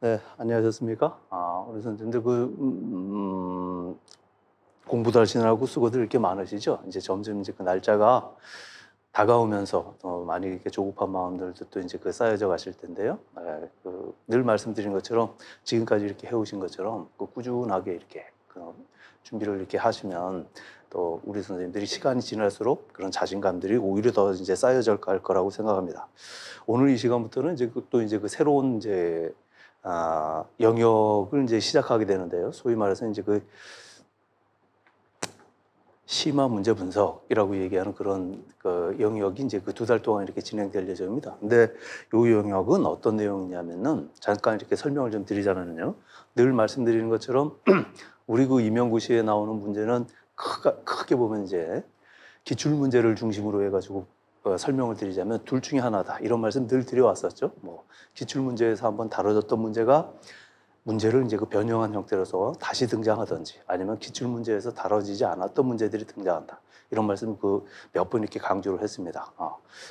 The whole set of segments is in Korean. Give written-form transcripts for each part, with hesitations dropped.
네, 안녕하셨습니까? 우리 선생님들 공부도 하시느라고 수고들 이렇게 많으시죠? 이제 점점 이제 그 날짜가 다가오면서 많이 이렇게 조급한 마음들도 또 이제 쌓여져 가실 텐데요. 예, 늘 말씀드린 것처럼 지금까지 이렇게 해오신 것처럼 꾸준하게 이렇게 준비를 이렇게 하시면 또 우리 선생님들이 시간이 지날수록 그런 자신감들이 오히려 더 이제 쌓여져 갈 거라고 생각합니다. 오늘 이 시간부터는 이제 또 이제 새로운 이제 영역을 이제 시작하게 되는데요. 소위 말해서 이제 심화 문제 분석이라고 얘기하는 그런 영역이 이제 2달 동안 이렇게 진행될 예정입니다. 근데 이 영역은 어떤 내용이냐면은 잠깐 이렇게 설명을 좀 드리자면요. 늘 말씀드리는 것처럼 우리 임용고시에 나오는 문제는 크게 보면 이제 기출 문제를 중심으로 해가지고 설명을 드리자면 둘 중에 하나다 이런 말씀 늘 드려왔었죠. 뭐 기출 문제에서 한번 다뤄졌던 문제가 문제를 이제 변형한 형태로서 다시 등장하든지 아니면 기출 문제에서 다뤄지지 않았던 문제들이 등장한다 이런 말씀 몇 번 이렇게 강조를 했습니다.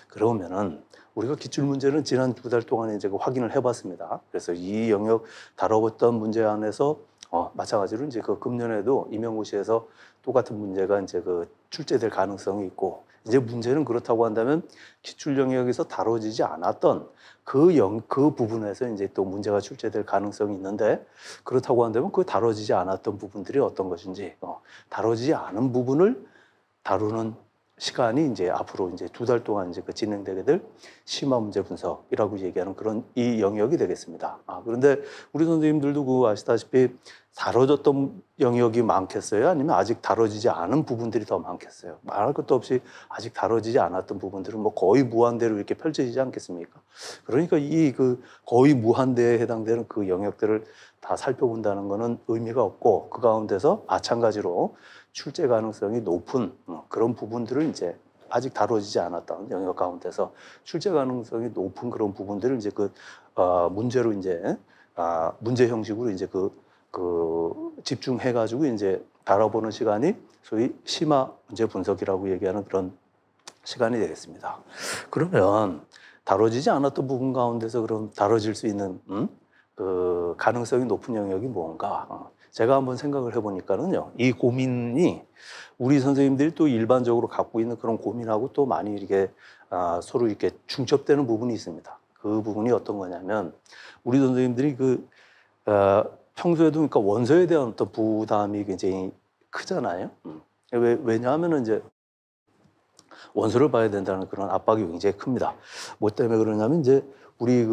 그러면은 우리가 기출 문제는 지난 2달 동안에 이제 확인을 해봤습니다. 그래서 이 영역 다뤄봤던 문제 안에서 마찬가지로 이제 금년에도 임용고시에서 똑같은 문제가 이제 출제될 가능성이 있고 이제 문제는 그렇다고 한다면 기출 영역에서 다뤄지지 않았던 그 부분에서 이제 또 문제가 출제될 가능성이 있는데 그렇다고 한다면 다뤄지지 않았던 부분들이 어떤 것인지 다뤄지지 않은 부분을 다루는 시간이 이제 앞으로 이제 2달 동안 이제 진행되게 될 심화 문제 분석이라고 얘기하는 그런 이 영역이 되겠습니다. 그런데 우리 선생님들도 아시다시피 다뤄졌던 영역이 많겠어요? 아니면 아직 다뤄지지 않은 부분들이 더 많겠어요? 말할 것도 없이 아직 다뤄지지 않았던 부분들은 뭐 거의 무한대로 이렇게 펼쳐지지 않겠습니까? 그러니까 거의 무한대에 해당되는 그 영역들을 다 살펴본다는 것은 의미가 없고 그 가운데서 마찬가지로 출제 가능성이 높은 그런 부분들을 이제 아직 다뤄지지 않았던 영역 가운데서 출제 가능성이 높은 그런 부분들을 이제 문제로 이제 문제 형식으로 이제 집중해가지고 이제 다뤄보는 시간이 소위 심화 문제 분석이라고 얘기하는 그런 시간이 되겠습니다. 그러면 다뤄지지 않았던 부분 가운데서 그럼 다뤄질 수 있는 가능성이 높은 영역이 뭔가? 제가 한번 생각을 해보니까는요, 이 고민이 우리 선생님들이 또 일반적으로 갖고 있는 그런 고민하고 또 많이 이렇게 서로 이렇게 중첩되는 부분이 있습니다. 그 부분이 어떤 거냐면 우리 선생님들이 평소에도 그러니까 원서에 대한 어떤 부담이 굉장히 크잖아요. 왜냐하면은 이제 원서를 봐야 된다는 그런 압박이 굉장히 큽니다. 뭐 때문에 그러냐면 이제 우리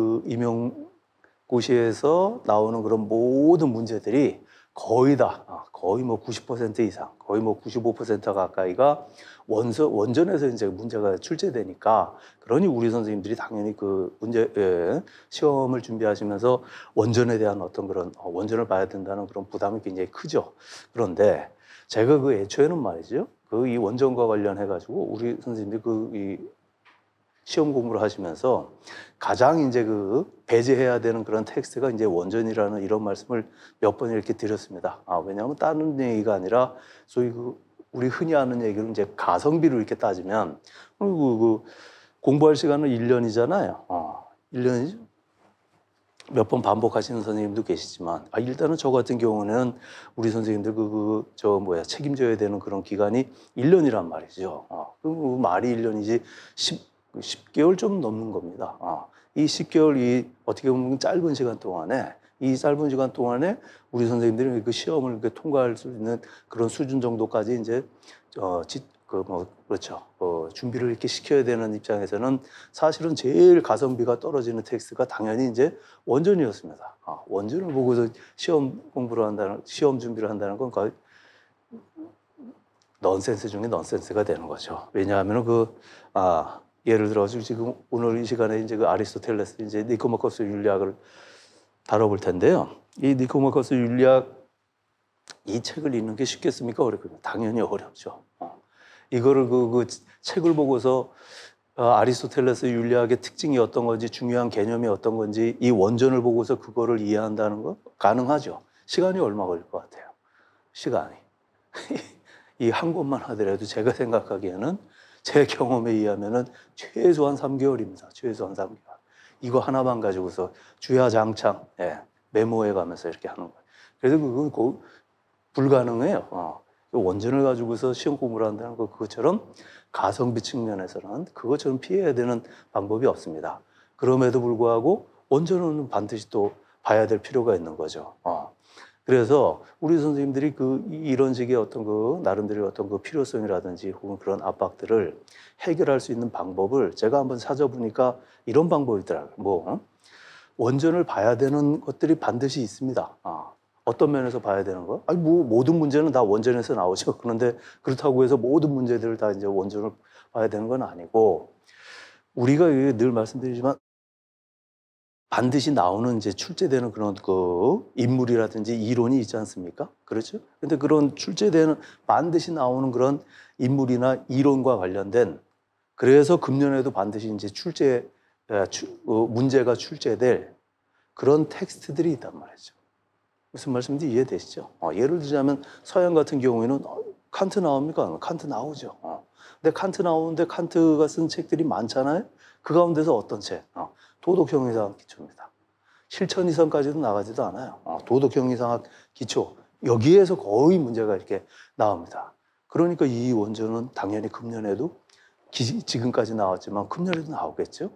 임용고시에서 나오는 그런 모든 문제들이 거의 뭐 90% 이상, 거의 뭐 95% 가까이가 원전에서 이제 문제가 출제되니까 그러니 우리 선생님들이 당연히 시험을 준비하시면서 원전에 대한 어떤 그런 원전을 봐야 된다는 그런 부담이 굉장히 크죠. 그런데 제가 애초에는 말이죠. 이 원전과 관련해 가지고 우리 선생님들이 이 시험 공부를 하시면서 가장 이제 배제해야 되는 그런 텍스트가 이제 원전이라는 이런 말씀을 몇 번 이렇게 드렸습니다. 왜냐하면 다른 얘기가 아니라 소위 우리 흔히 하는 얘기를 이제 가성비로 이렇게 따지면 공부할 시간은 1년이잖아요. 1년이죠. 몇 번 반복하시는 선생님도 계시지만 일단은 저 같은 경우는 우리 선생님들 책임져야 되는 그런 기간이 1년이란 말이죠. 말이 1년이지 10개월 좀 넘는 겁니다. 이 10개월 어떻게 보면 짧은 시간 동안에 이 짧은 시간 동안에 우리 선생님들이 시험을 통과할 수 있는 그런 수준 정도까지 이제 그렇죠. 준비를 이렇게 시켜야 되는 입장에서는 사실은 제일 가성비가 떨어지는 텍스트가 당연히 이제 원전이었습니다. 원전을 보고서 시험 준비를 한다는 건 거의 넌센스 중에 넌센스가 되는 거죠. 왜냐하면 예를 들어서 지금 오늘 이 시간에 이제 아리스토텔레스 이제 니코마코스 윤리학을 다뤄볼 텐데요. 이 니코마코스 윤리학 이 책을 읽는 게 쉽겠습니까? 어렵거든요. 당연히 어렵죠. 이거를 책을 보고서 아리스토텔레스 윤리학의 특징이 어떤 건지 중요한 개념이 어떤 건지 이 원전을 보고서 그거를 이해한다는 거 가능하죠. 시간이 얼마 걸릴 것 같아요? 시간이. 이 한 권만 하더라도 제가 생각하기에는 제 경험에 의하면은 최소한 3개월입니다. 최소한 3개월. 이거 하나만 가지고서 주야장창 메모해 가면서 이렇게 하는 거예요. 그래서 그건 불가능해요. 원전을 가지고서 시험 공부를 한다는 거 그것처럼 가성비 측면에서는 그것처럼 피해야 되는 방법이 없습니다. 그럼에도 불구하고 원전은 반드시 또 봐야 될 필요가 있는 거죠. 그래서 우리 선생님들이 이런 식의 어떤 나름대로 어떤 필요성이라든지 혹은 그런 압박들을 해결할 수 있는 방법을 제가 한번 찾아보니까 이런 방법이더라고요. 원전을 봐야 되는 것들이 반드시 있습니다. 어떤 면에서 봐야 되는 거? 아니, 모든 문제는 다 원전에서 나오죠. 그런데 그렇다고 해서 모든 문제들을 다 이제 원전을 봐야 되는 건 아니고, 우리가 늘 말씀드리지만 반드시 나오는 이제 출제되는 그런 인물이라든지 이론이 있지 않습니까? 그렇죠? 근데 그런 반드시 나오는 그런 인물이나 이론과 관련된, 그래서 금년에도 반드시 이제 문제가 출제될 그런 텍스트들이 있단 말이죠. 무슨 말씀인지 이해되시죠? 예를 들자면 서양 같은 경우에는 칸트 나옵니까? 칸트 나오죠. 근데 칸트 나오는데 칸트가 쓴 책들이 많잖아요. 그 가운데서 어떤 책? 도덕형이상학 기초입니다. 실천 이상까지도 나가지도 않아요. 도덕형이상학 기초. 여기에서 거의 문제가 이렇게 나옵니다. 그러니까 이 원전은 당연히 금년에도 지금까지 나왔지만 금년에도 나오겠죠.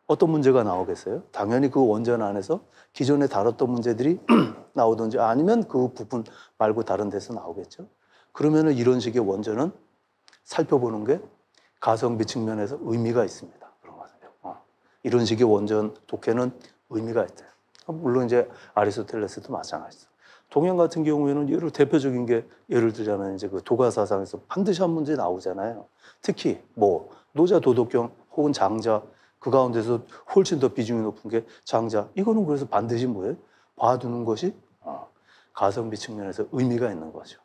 어떤 문제가 나오겠어요? 당연히 그 원전 안에서 기존에 다뤘던 문제들이 나오든지 아니면 그 부분 말고 다른 데서 나오겠죠. 그러면은 이런 식의 원전은 살펴보는 게 가성비 측면에서 의미가 있습니다. 그런 거죠. 이런 식의 원전 독해는 의미가 있대요. 물론 이제 아리스토텔레스도 마찬가지죠. 동양 같은 경우에는 대표적인 게 예를 들자면 이제 그 도가 사상에서 반드시 한 문제 나오잖아요. 특히 노자 도덕경 혹은 장자, 그 가운데서 훨씬 더 비중이 높은 게 장자. 이거는 그래서 반드시 봐두는 것이 가성비 측면에서 의미가 있는 거죠.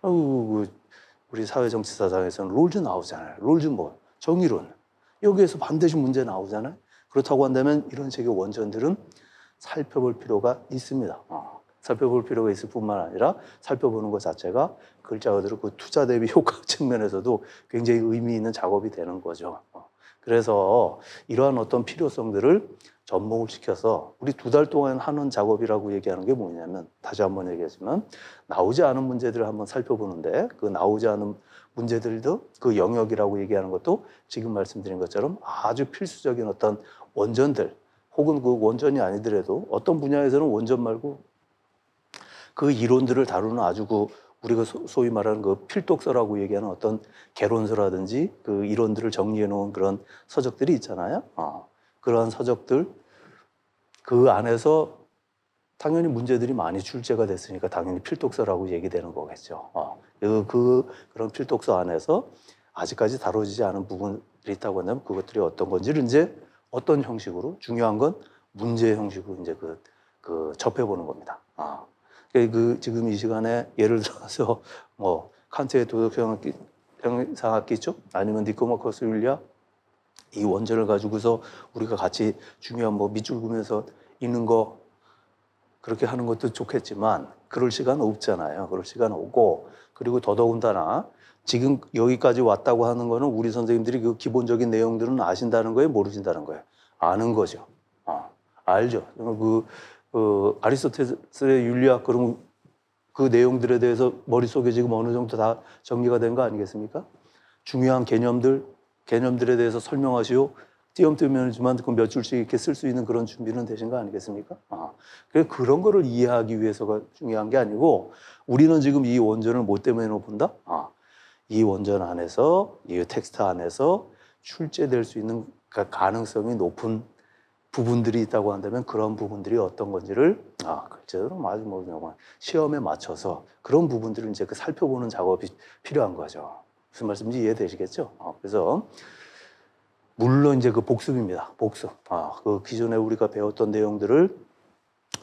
우리 사회정치사상에서는 롤즈 나오잖아요. 롤즈 정의론. 여기에서 반드시 문제 나오잖아요. 그렇다고 한다면 이런 식의 원전들은 살펴볼 필요가 있습니다. 살펴볼 필요가 있을 뿐만 아니라 살펴보는 것 자체가 글자 그대로 그 투자 대비 효과 측면에서도 굉장히 의미 있는 작업이 되는 거죠. 그래서 이러한 어떤 필요성들을 접목을 시켜서 우리 2달 동안 하는 작업이라고 얘기하는 게 뭐냐면, 다시 한번 얘기하지만 나오지 않은 문제들을 한번 살펴보는데, 그 나오지 않은 문제들도 그 영역이라고 얘기하는 것도 지금 말씀드린 것처럼 아주 필수적인 어떤 원전들, 혹은 그 원전이 아니더라도 어떤 분야에서는 원전 말고 그 이론들을 다루는 아주 우리가 소위 말하는 그 필독서라고 얘기하는 어떤 개론서라든지 그 이론들을 정리해 놓은 그런 서적들이 있잖아요. 그러한 서적들, 그 안에서 당연히 문제들이 많이 출제가 됐으니까 당연히 필독서라고 얘기되는 거겠죠. 그런 필독서 안에서 아직까지 다뤄지지 않은 부분이 있다고 한다면 그것들이 어떤 건지를 이제 어떤 형식으로, 중요한 건 문제 형식으로 이제 접해보는 겁니다. 지금 이 시간에 예를 들어서 칸트의 도덕형이상학 기초 아니면 니코마코스 윤리학, 이 원전을 가지고서 우리가 같이 중요한 밑줄 그으면서 읽는 거, 그렇게 하는 것도 좋겠지만 그럴 시간 없잖아요. 그럴 시간 없고, 그리고 더더군다나 지금 여기까지 왔다고 하는 거는 우리 선생님들이 그 기본적인 내용들은 아신다는 거예요, 모르신다는 거예요? 아는 거죠. 알죠. 아리스토텔레스의 윤리학, 그럼 그 내용들에 대해서 머릿속에 지금 어느 정도 다 정리가 된 거 아니겠습니까? 중요한 개념들에 대해서 설명하시오. 띄엄띄엄이지만 그 몇 줄씩 이렇게 쓸 수 있는 그런 준비는 되신 거 아니겠습니까? 그래서 그런 거를 이해하기 위해서가 중요한 게 아니고, 우리는 지금 이 원전을 뭐 때문에 본다? 이 원전 안에서, 이 텍스트 안에서 출제될 수 있는 가능성이 높은 부분들이 있다고 한다면 그런 부분들이 어떤 건지를 글자로 아주 시험에 맞춰서 그런 부분들을 이제 살펴보는 작업이 필요한 거죠. 무슨 말씀인지 이해되시겠죠? 그래서 물론 이제 복습입니다. 복습. 그 기존에 우리가 배웠던 내용들을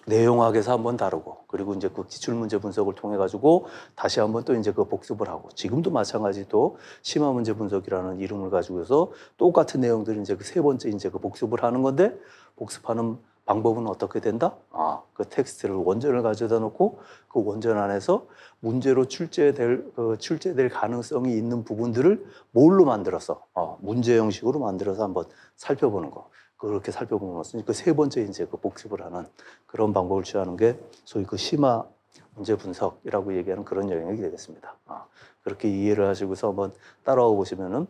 내용학에서 한번 다루고, 그리고 이제 그 기출문제 분석을 통해 가지고 다시 한번 또 이제 복습을 하고, 지금도 마찬가지 또 심화문제 분석이라는 이름을 가지고서 똑같은 내용들을 이제 3번째 이제 복습을 하는 건데, 복습하는 방법은 어떻게 된다? 그 텍스트를 원전을 가져다 놓고 그 원전 안에서 문제로 출제될 가능성이 있는 부분들을 뭘로 만들어서 문제 형식으로 만들어서 한번 살펴보는 거. 그렇게 살펴보는 것은 그 세 번째 이제 그 복습을 하는 그런 방법을 취하는 게 소위 그 심화 문제 분석이라고 얘기하는 그런 영역이 되겠습니다. 그렇게 이해를 하시고서 한번 따라와 보시면은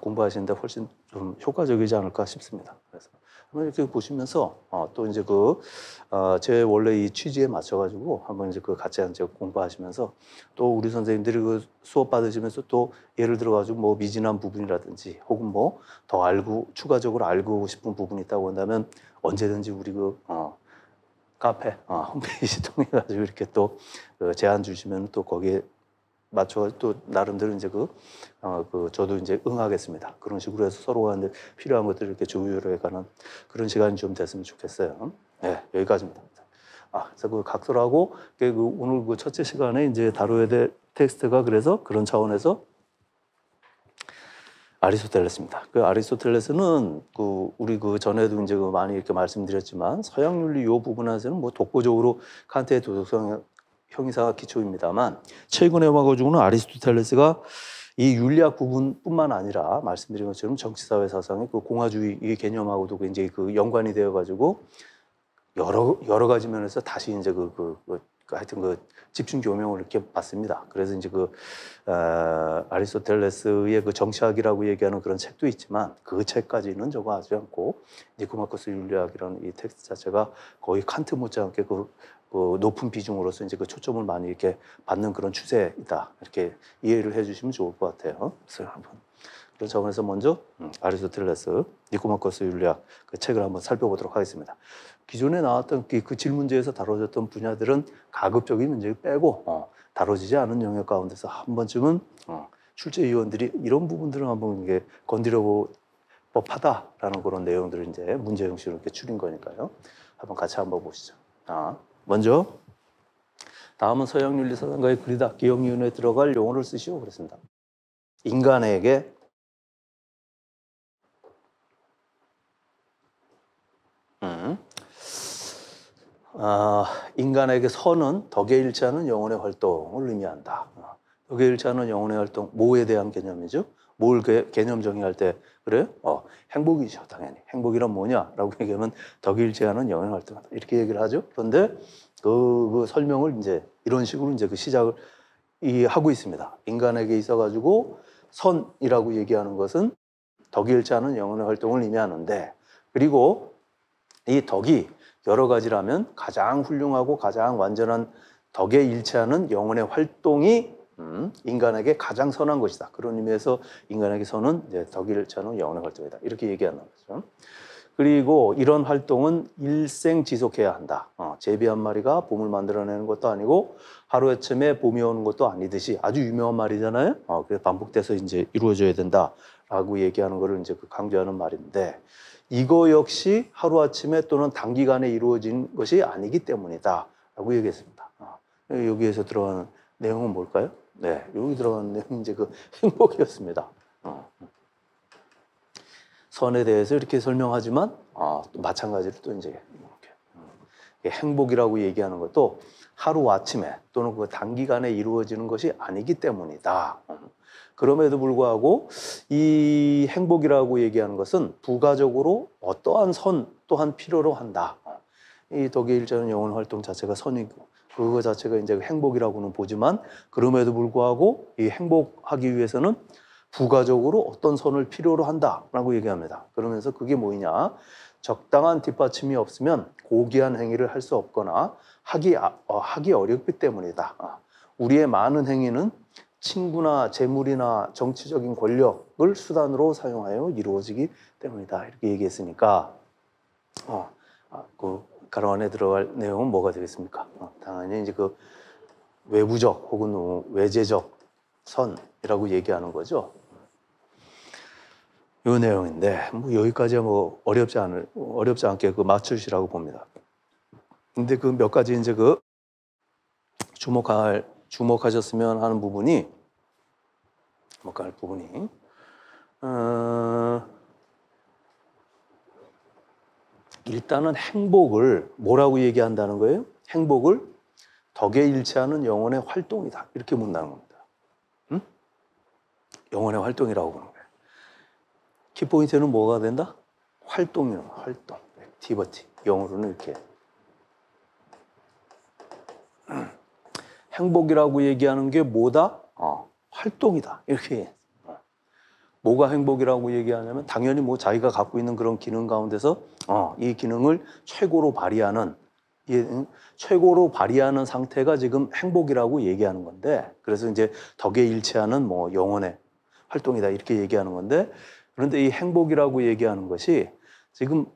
공부하시는데 훨씬 좀 효과적이지 않을까 싶습니다. 그래서 한번 이렇게 보시면서 또 이제 제 원래 이 취지에 맞춰가지고 한번 이제 같이 이제 공부하시면서 또 우리 선생님들이 그 수업 받으시면서 또 예를 들어가지고 뭐 미진한 부분이라든지 혹은 뭐 더 추가적으로 알고 싶은 부분이 있다고 한다면 언제든지 우리 카페 홈페이지 통해 가지고 이렇게 또 제안 주시면 또 거기에 맞춰 또 나름대로 이제 저도 이제 응하겠습니다. 그런 식으로 해서 서로가 이제 필요한 것들을 이렇게 조율해 가는 그런 시간이 좀 됐으면 좋겠어요. 네, 여기까지입니다. 그래서 각설하고 오늘 첫째 시간에 이제 다뤄야 될 텍스트가 그래서 그런 차원에서 아리스토텔레스입니다. 아리스토텔레스는 우리 전에도 이제 많이 이렇게 말씀드렸지만 서양 윤리 요 부분에서는 뭐 독보적으로 칸트의 도덕성 형이사가 기초입니다만 최근에 와가지고는 아리스토텔레스가 이 윤리학 부분뿐만 아니라 말씀드린 것처럼 정치사회 사상의 공화주의 이 개념하고도 이제 연관이 되어가지고 여러 가지 면에서 다시 이제 하여튼 집중 교명을 이렇게 받습니다. 그래서 이제 아리스토텔레스의 정치학이라고 얘기하는 그런 책도 있지만 그 책까지는 저거 하지 않고 니코마코스 윤리학이라는 이 텍스트 자체가 거의 칸트 못지않게 높은 비중으로서 이제 초점을 많이 이렇게 받는 그런 추세이다. 이렇게 이해를 해주시면 좋을 것 같아요. 그래서 한번 그런 차원에서 먼저 아리스토텔레스 니코마코스 윤리학 그 책을 한번 살펴보도록 하겠습니다. 기존에 나왔던 그 질문지에서 다뤄졌던 분야들은 가급적인 문제를 빼고 다뤄지지 않은 영역 가운데서 한 번쯤은 출제위원들이 이런 부분들을 한번 이게 건드려 법하다라는 그런 내용들을 이제 문제 형식으로 이렇게 추린 거니까요. 한번 같이 한번 보시죠. 먼저 다음은 서양 윤리 사상가의 글이다. 기억이윤에 들어갈 용어를 쓰시오 그랬습니다. 인간에게 인간에게 선은 덕에 일치하는 영혼의 활동을 의미한다. 덕에 일치하는 영혼의 활동, 뭐에 대한 개념이죠? 뭘 개념 정의할 때 그래요? 행복이죠, 당연히. 행복이란 뭐냐라고 얘기하면 덕에 일치하는 영혼의 활동이다. 이렇게 얘기를 하죠. 그런데 그 설명을 이제 이런 식으로 이제 시작을 하고 있습니다. 인간에게 있어가지고 선이라고 얘기하는 것은 덕에 일치하는 영혼의 활동을 의미하는데 그리고 이 덕이 여러 가지라면 가장 훌륭하고 가장 완전한 덕에 일치하는 영혼의 활동이 인간에게 가장 선한 것이다. 그런 의미에서 인간에게 선은 이제 덕에 일치하는 영혼의 활동이다. 이렇게 얘기하는 거죠. 그리고 이런 활동은 일생 지속해야 한다. 제비 한 마리가 봄을 만들어내는 것도 아니고 하루아침에 봄이 오는 것도 아니듯이 아주 유명한 말이잖아요. 그래서 반복돼서 이제 이루어져야 된다라고 얘기하는 거를 이제 강조하는 말인데 이거 역시 하루아침에 또는 단기간에 이루어진 것이 아니기 때문이다 라고 얘기했습니다. 여기에서 들어가는 내용은 뭘까요? 네, 여기 들어가는 내용은 이제 행복이었습니다. 선에 대해서 이렇게 설명하지만 또 마찬가지로 또 이제 이렇게 행복이라고 얘기하는 것도 하루아침에 또는 단기간에 이루어지는 것이 아니기 때문이다. 그럼에도 불구하고 이 행복이라고 얘기하는 것은 부가적으로 어떠한 선 또한 필요로 한다. 이 덕에 일치하는 영혼 활동 자체가 선이고 그거 자체가 이제 행복이라고는 보지만 그럼에도 불구하고 이 행복하기 위해서는 부가적으로 어떤 선을 필요로 한다라고 얘기합니다. 그러면서 그게 뭐냐? 적당한 뒷받침이 없으면 고귀한 행위를 할 수 없거나 하기 어렵기 때문이다. 우리의 많은 행위는 친구나 재물이나 정치적인 권력을 수단으로 사용하여 이루어지기 때문이다. 이렇게 얘기했으니까 가로 안에 들어갈 내용은 뭐가 되겠습니까? 당연히 이제 외부적 혹은 외제적 선이라고 얘기하는 거죠. 이 내용인데 여기까지 어렵지 않게 맞추시라고 봅니다. 근데 몇 가지 이제 주목하셨으면 하는 부분이 일단은 행복을 뭐라고 얘기한다는 거예요? 행복을 덕에 일치하는 영혼의 활동이다. 이렇게 묻는다는 겁니다. 영혼의 활동이라고 보는 거예요. 키포인트는 뭐가 된다? 활동이요. 활동. 액티비티. 영어로는 이렇게. 행복이라고 얘기하는 게 뭐다? 활동이다. 이렇게. 뭐가 행복이라고 얘기하냐면 당연히 뭐 자기가 갖고 있는 그런 기능 가운데서 이 기능을 최고로 발휘하는 최고로 발휘하는 상태가 지금 행복이라고 얘기하는 건데, 그래서 이제 덕에 일치하는 뭐 영혼의 활동이다 이렇게 얘기하는 건데, 그런데 이 행복이라고 얘기하는 것이 지금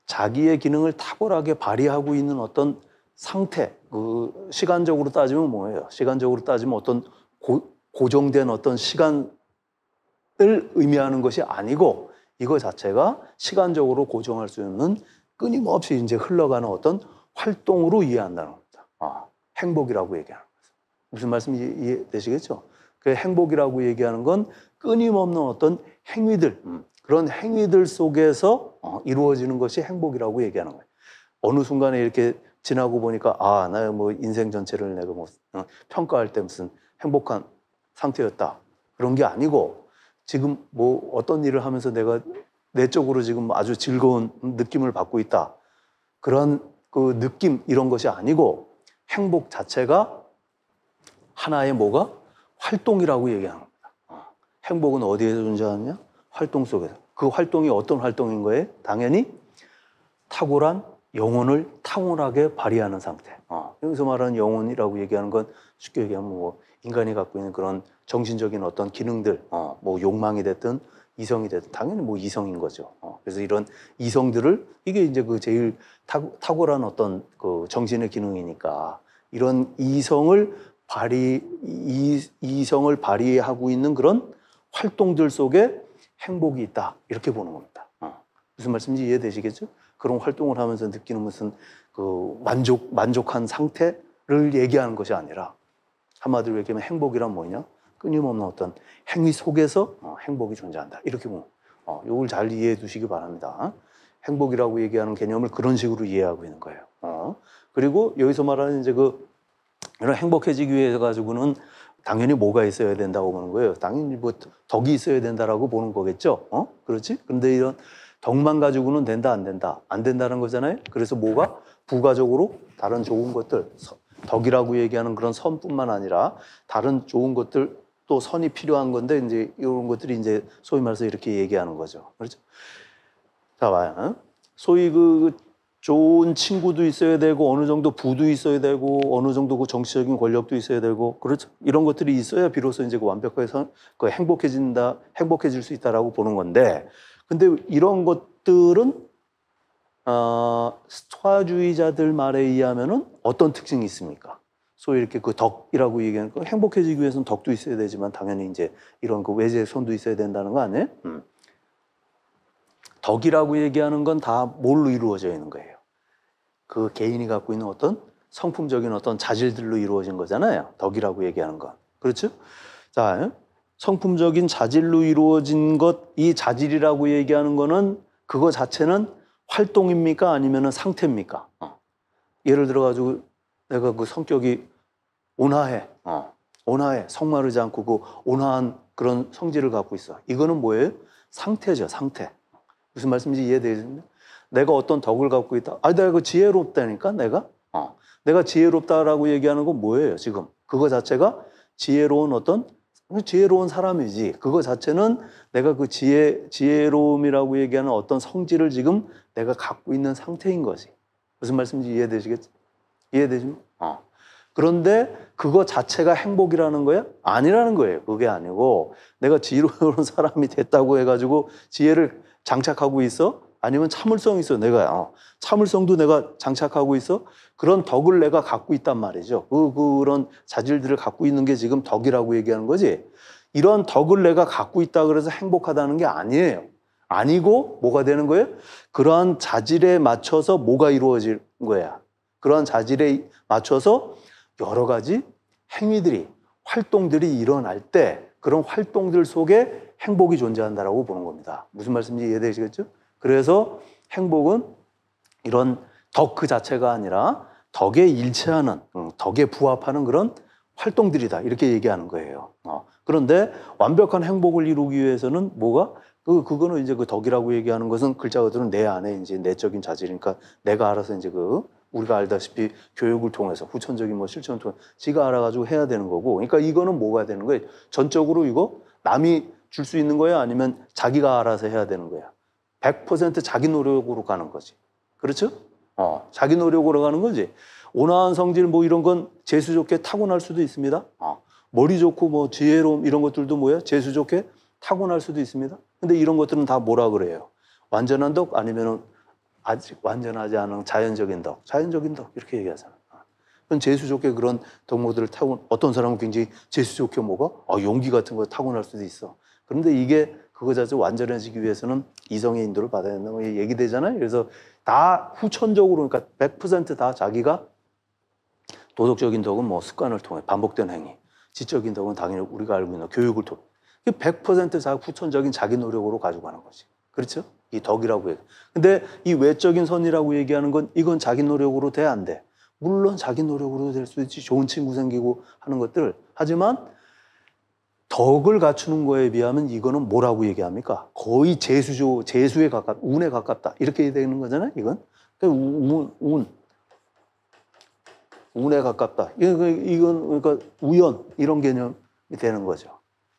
자기의 기능을 탁월하게 발휘하고 있는 어떤 상태, 그 시간적으로 따지면 뭐예요? 시간적으로 따지면 어떤 고정된 어떤 시간을 의미하는 것이 아니고, 이거 자체가 시간적으로 고정할 수 있는 끊임없이 이제 흘러가는 어떤 활동으로 이해한다는 겁니다. 행복이라고 얘기하는 거죠. 무슨 말씀인지 이해되시겠죠? 그 행복이라고 얘기하는 건 끊임없는 어떤 행위들, 그런 행위들 속에서 이루어지는 것이 행복이라고 얘기하는 거예요. 어느 순간에 이렇게 지나고 보니까 나 뭐 인생 전체를 내가 뭐 평가할 때 무슨 행복한 상태였다, 그런 게 아니고, 지금 뭐 어떤 일을 하면서 내가 내적으로 지금 아주 즐거운 느낌을 받고 있다, 그런 그 느낌, 이런 것이 아니고 행복 자체가 하나의 뭐가 활동이라고 얘기하는 겁니다. 행복은 어디에서 존재하느냐? 활동 속에서. 그 활동이 어떤 활동인 거예요? 당연히 탁월한 영혼을 탁월하게 발휘하는 상태. 여기서 말하는 영혼이라고 얘기하는 건 쉽게 얘기하면 뭐 인간이 갖고 있는 그런 정신적인 어떤 기능들, 뭐 욕망이 됐든 이성이 됐든 당연히 뭐 이성인 거죠. 그래서 이런 이성들을, 이게 이제 그 제일 탁월한 어떤 그 정신의 기능이니까, 이런 이성을 발휘하고 있는 그런 활동들 속에 행복이 있다, 이렇게 보는 겁니다. 무슨 말씀인지 이해되시겠죠? 그런 활동을 하면서 느끼는 무슨 그 만족한 상태를 얘기하는 것이 아니라, 한마디로 얘기하면 행복이란 뭐냐? 끊임없는 어떤 행위 속에서 행복이 존재한다, 이렇게 보면 이걸 잘 이해해 두시기 바랍니다. 행복이라고 얘기하는 개념을 그런 식으로 이해하고 있는 거예요. 그리고 여기서 말하는 이제 이런 행복해지기 위해 가지고는 당연히 뭐가 있어야 된다고 보는 거예요. 당연히 뭐 덕이 있어야 된다라고 보는 거겠죠. 그렇지? 그런데 이런 덕만 가지고는 된다, 안 된다, 안 된다는 거잖아요. 그래서 뭐가 부가적으로 다른 좋은 것들, 덕이라고 얘기하는 그런 선뿐만 아니라 다른 좋은 것들, 또 선이 필요한 건데, 이제 이런 것들이 이제 소위 말해서 이렇게 얘기하는 거죠. 그렇죠? 자, 봐요. 소위 그 좋은 친구도 있어야 되고, 어느 정도 부도 있어야 되고, 어느 정도 그 정치적인 권력도 있어야 되고, 그렇죠? 이런 것들이 있어야 비로소 이제 그 완벽하게 행복해질 수 있다라고 보는 건데, 근데 이런 것들은 스토아주의자들 말에 의하면은 어떤 특징이 있습니까? 소위 이렇게 그 덕이라고 얘기하는 거, 행복해지기 위해서는 덕도 있어야 되지만 당연히 이제 이런 그 외제 손도 있어야 된다는 거 아니에요? 덕이라고 얘기하는 건 다 뭘로 이루어져 있는 거예요? 그 개인이 갖고 있는 어떤 성품적인 어떤 자질들로 이루어진 거잖아요. 덕이라고 얘기하는 건. 그렇죠? 자, 성품적인 자질로 이루어진 것, 이 자질이라고 얘기하는 거는 그거 자체는 활동입니까? 아니면은 상태입니까? 예를 들어가지고 내가 그 성격이 온화해. 온화해. 성마르지 않고 그 온화한 그런 성질을 갖고 있어. 이거는 뭐예요? 상태죠, 상태. 무슨 말씀인지 이해되십니까? 내가 어떤 덕을 갖고 있다. 내가 그 지혜롭다니까, 내가? 내가 지혜롭다라고 얘기하는 건 뭐예요, 지금? 그거 자체가 지혜로운 사람이지. 그거 자체는 내가 그 지혜로움이라고 얘기하는 어떤 성질을 지금 내가 갖고 있는 상태인 거지. 무슨 말씀인지 이해되시겠죠? 이해되십니까? 그런데 그거 자체가 행복이라는 거야? 아니라는 거예요. 그게 아니고, 내가 지혜로운 사람이 됐다고 해가지고 지혜를 장착하고 있어? 아니면 참을성이 있어? 내가 참을성도 내가 장착하고 있어? 그런 덕을 내가 갖고 있단 말이죠. 그런 자질들을 갖고 있는 게 지금 덕이라고 얘기하는 거지. 이런 덕을 내가 갖고 있다 그래서 행복하다는 게 아니에요. 아니고 뭐가 되는 거예요? 그러한 자질에 맞춰서 뭐가 이루어질 거야? 그러한 자질에 맞춰서 여러 가지 행위들이, 활동들이 일어날 때 그런 활동들 속에 행복이 존재한다라고 보는 겁니다. 무슨 말씀인지 이해되시겠죠? 그래서 행복은 이런 덕 그 자체가 아니라 덕에 일치하는, 덕에 부합하는 그런 활동들이다, 이렇게 얘기하는 거예요. 그런데 완벽한 행복을 이루기 위해서는 뭐가? 그거는 이제 그 덕이라고 얘기하는 것은 글자 그대로 내 안에 이제 내적인 자질이니까 내가 알아서 이제 우리가 알다시피 교육을 통해서 후천적인 뭐 실천을 통해 지가 알아가지고 해야 되는 거고. 그러니까 이거는 뭐가 되는 거예요? 전적으로 이거 남이 줄 수 있는 거야? 아니면 자기가 알아서 해야 되는 거야? 100% 자기 노력으로 가는 거지. 그렇죠? 자기 노력으로 가는 거지. 온화한 성질 뭐 이런 건 재수 좋게 타고날 수도 있습니다. 머리 좋고 뭐 지혜로움 이런 것들도 뭐야? 재수 좋게 타고날 수도 있습니다. 근데 이런 것들은 다 뭐라 그래요? 완전한 덕 아니면은 아직 완전하지 않은 자연적인 덕, 자연적인 덕 이렇게 얘기하잖아. 그럼 재수 좋게 그런 덕목들을 타고 어떤 사람은 굉장히 재수 좋게 뭐가 용기 같은 거 타고날 수도 있어. 그런데 이게 그거 자체 완전해지기 위해서는 이성의 인도를 받아야 된다고 얘기되잖아요. 그래서 다 후천적으로 그러니까 100%다 자기가 도덕적인 덕은 뭐 습관을 통해 반복된 행위, 지적인 덕은 당연히 우리가 알고 있는 교육을 통해 100% 후천적인 자기 노력으로 가져가는 거지. 그렇죠? 이 덕이라고 얘기. 근데 이 외적인 선이라고 얘기하는 건 이건 자기 노력으로 돼 안 돼? 물론 자기 노력으로 될 수 있지. 좋은 친구 생기고 하는 것들. 하지만 덕을 갖추는 거에 비하면 이거는 뭐라고 얘기합니까? 거의 재수에 운에 가깝다. 이렇게 되는 거잖아요, 이건. 운에 가깝다. 이건 그러니까 우연 이런 개념이 되는 거죠.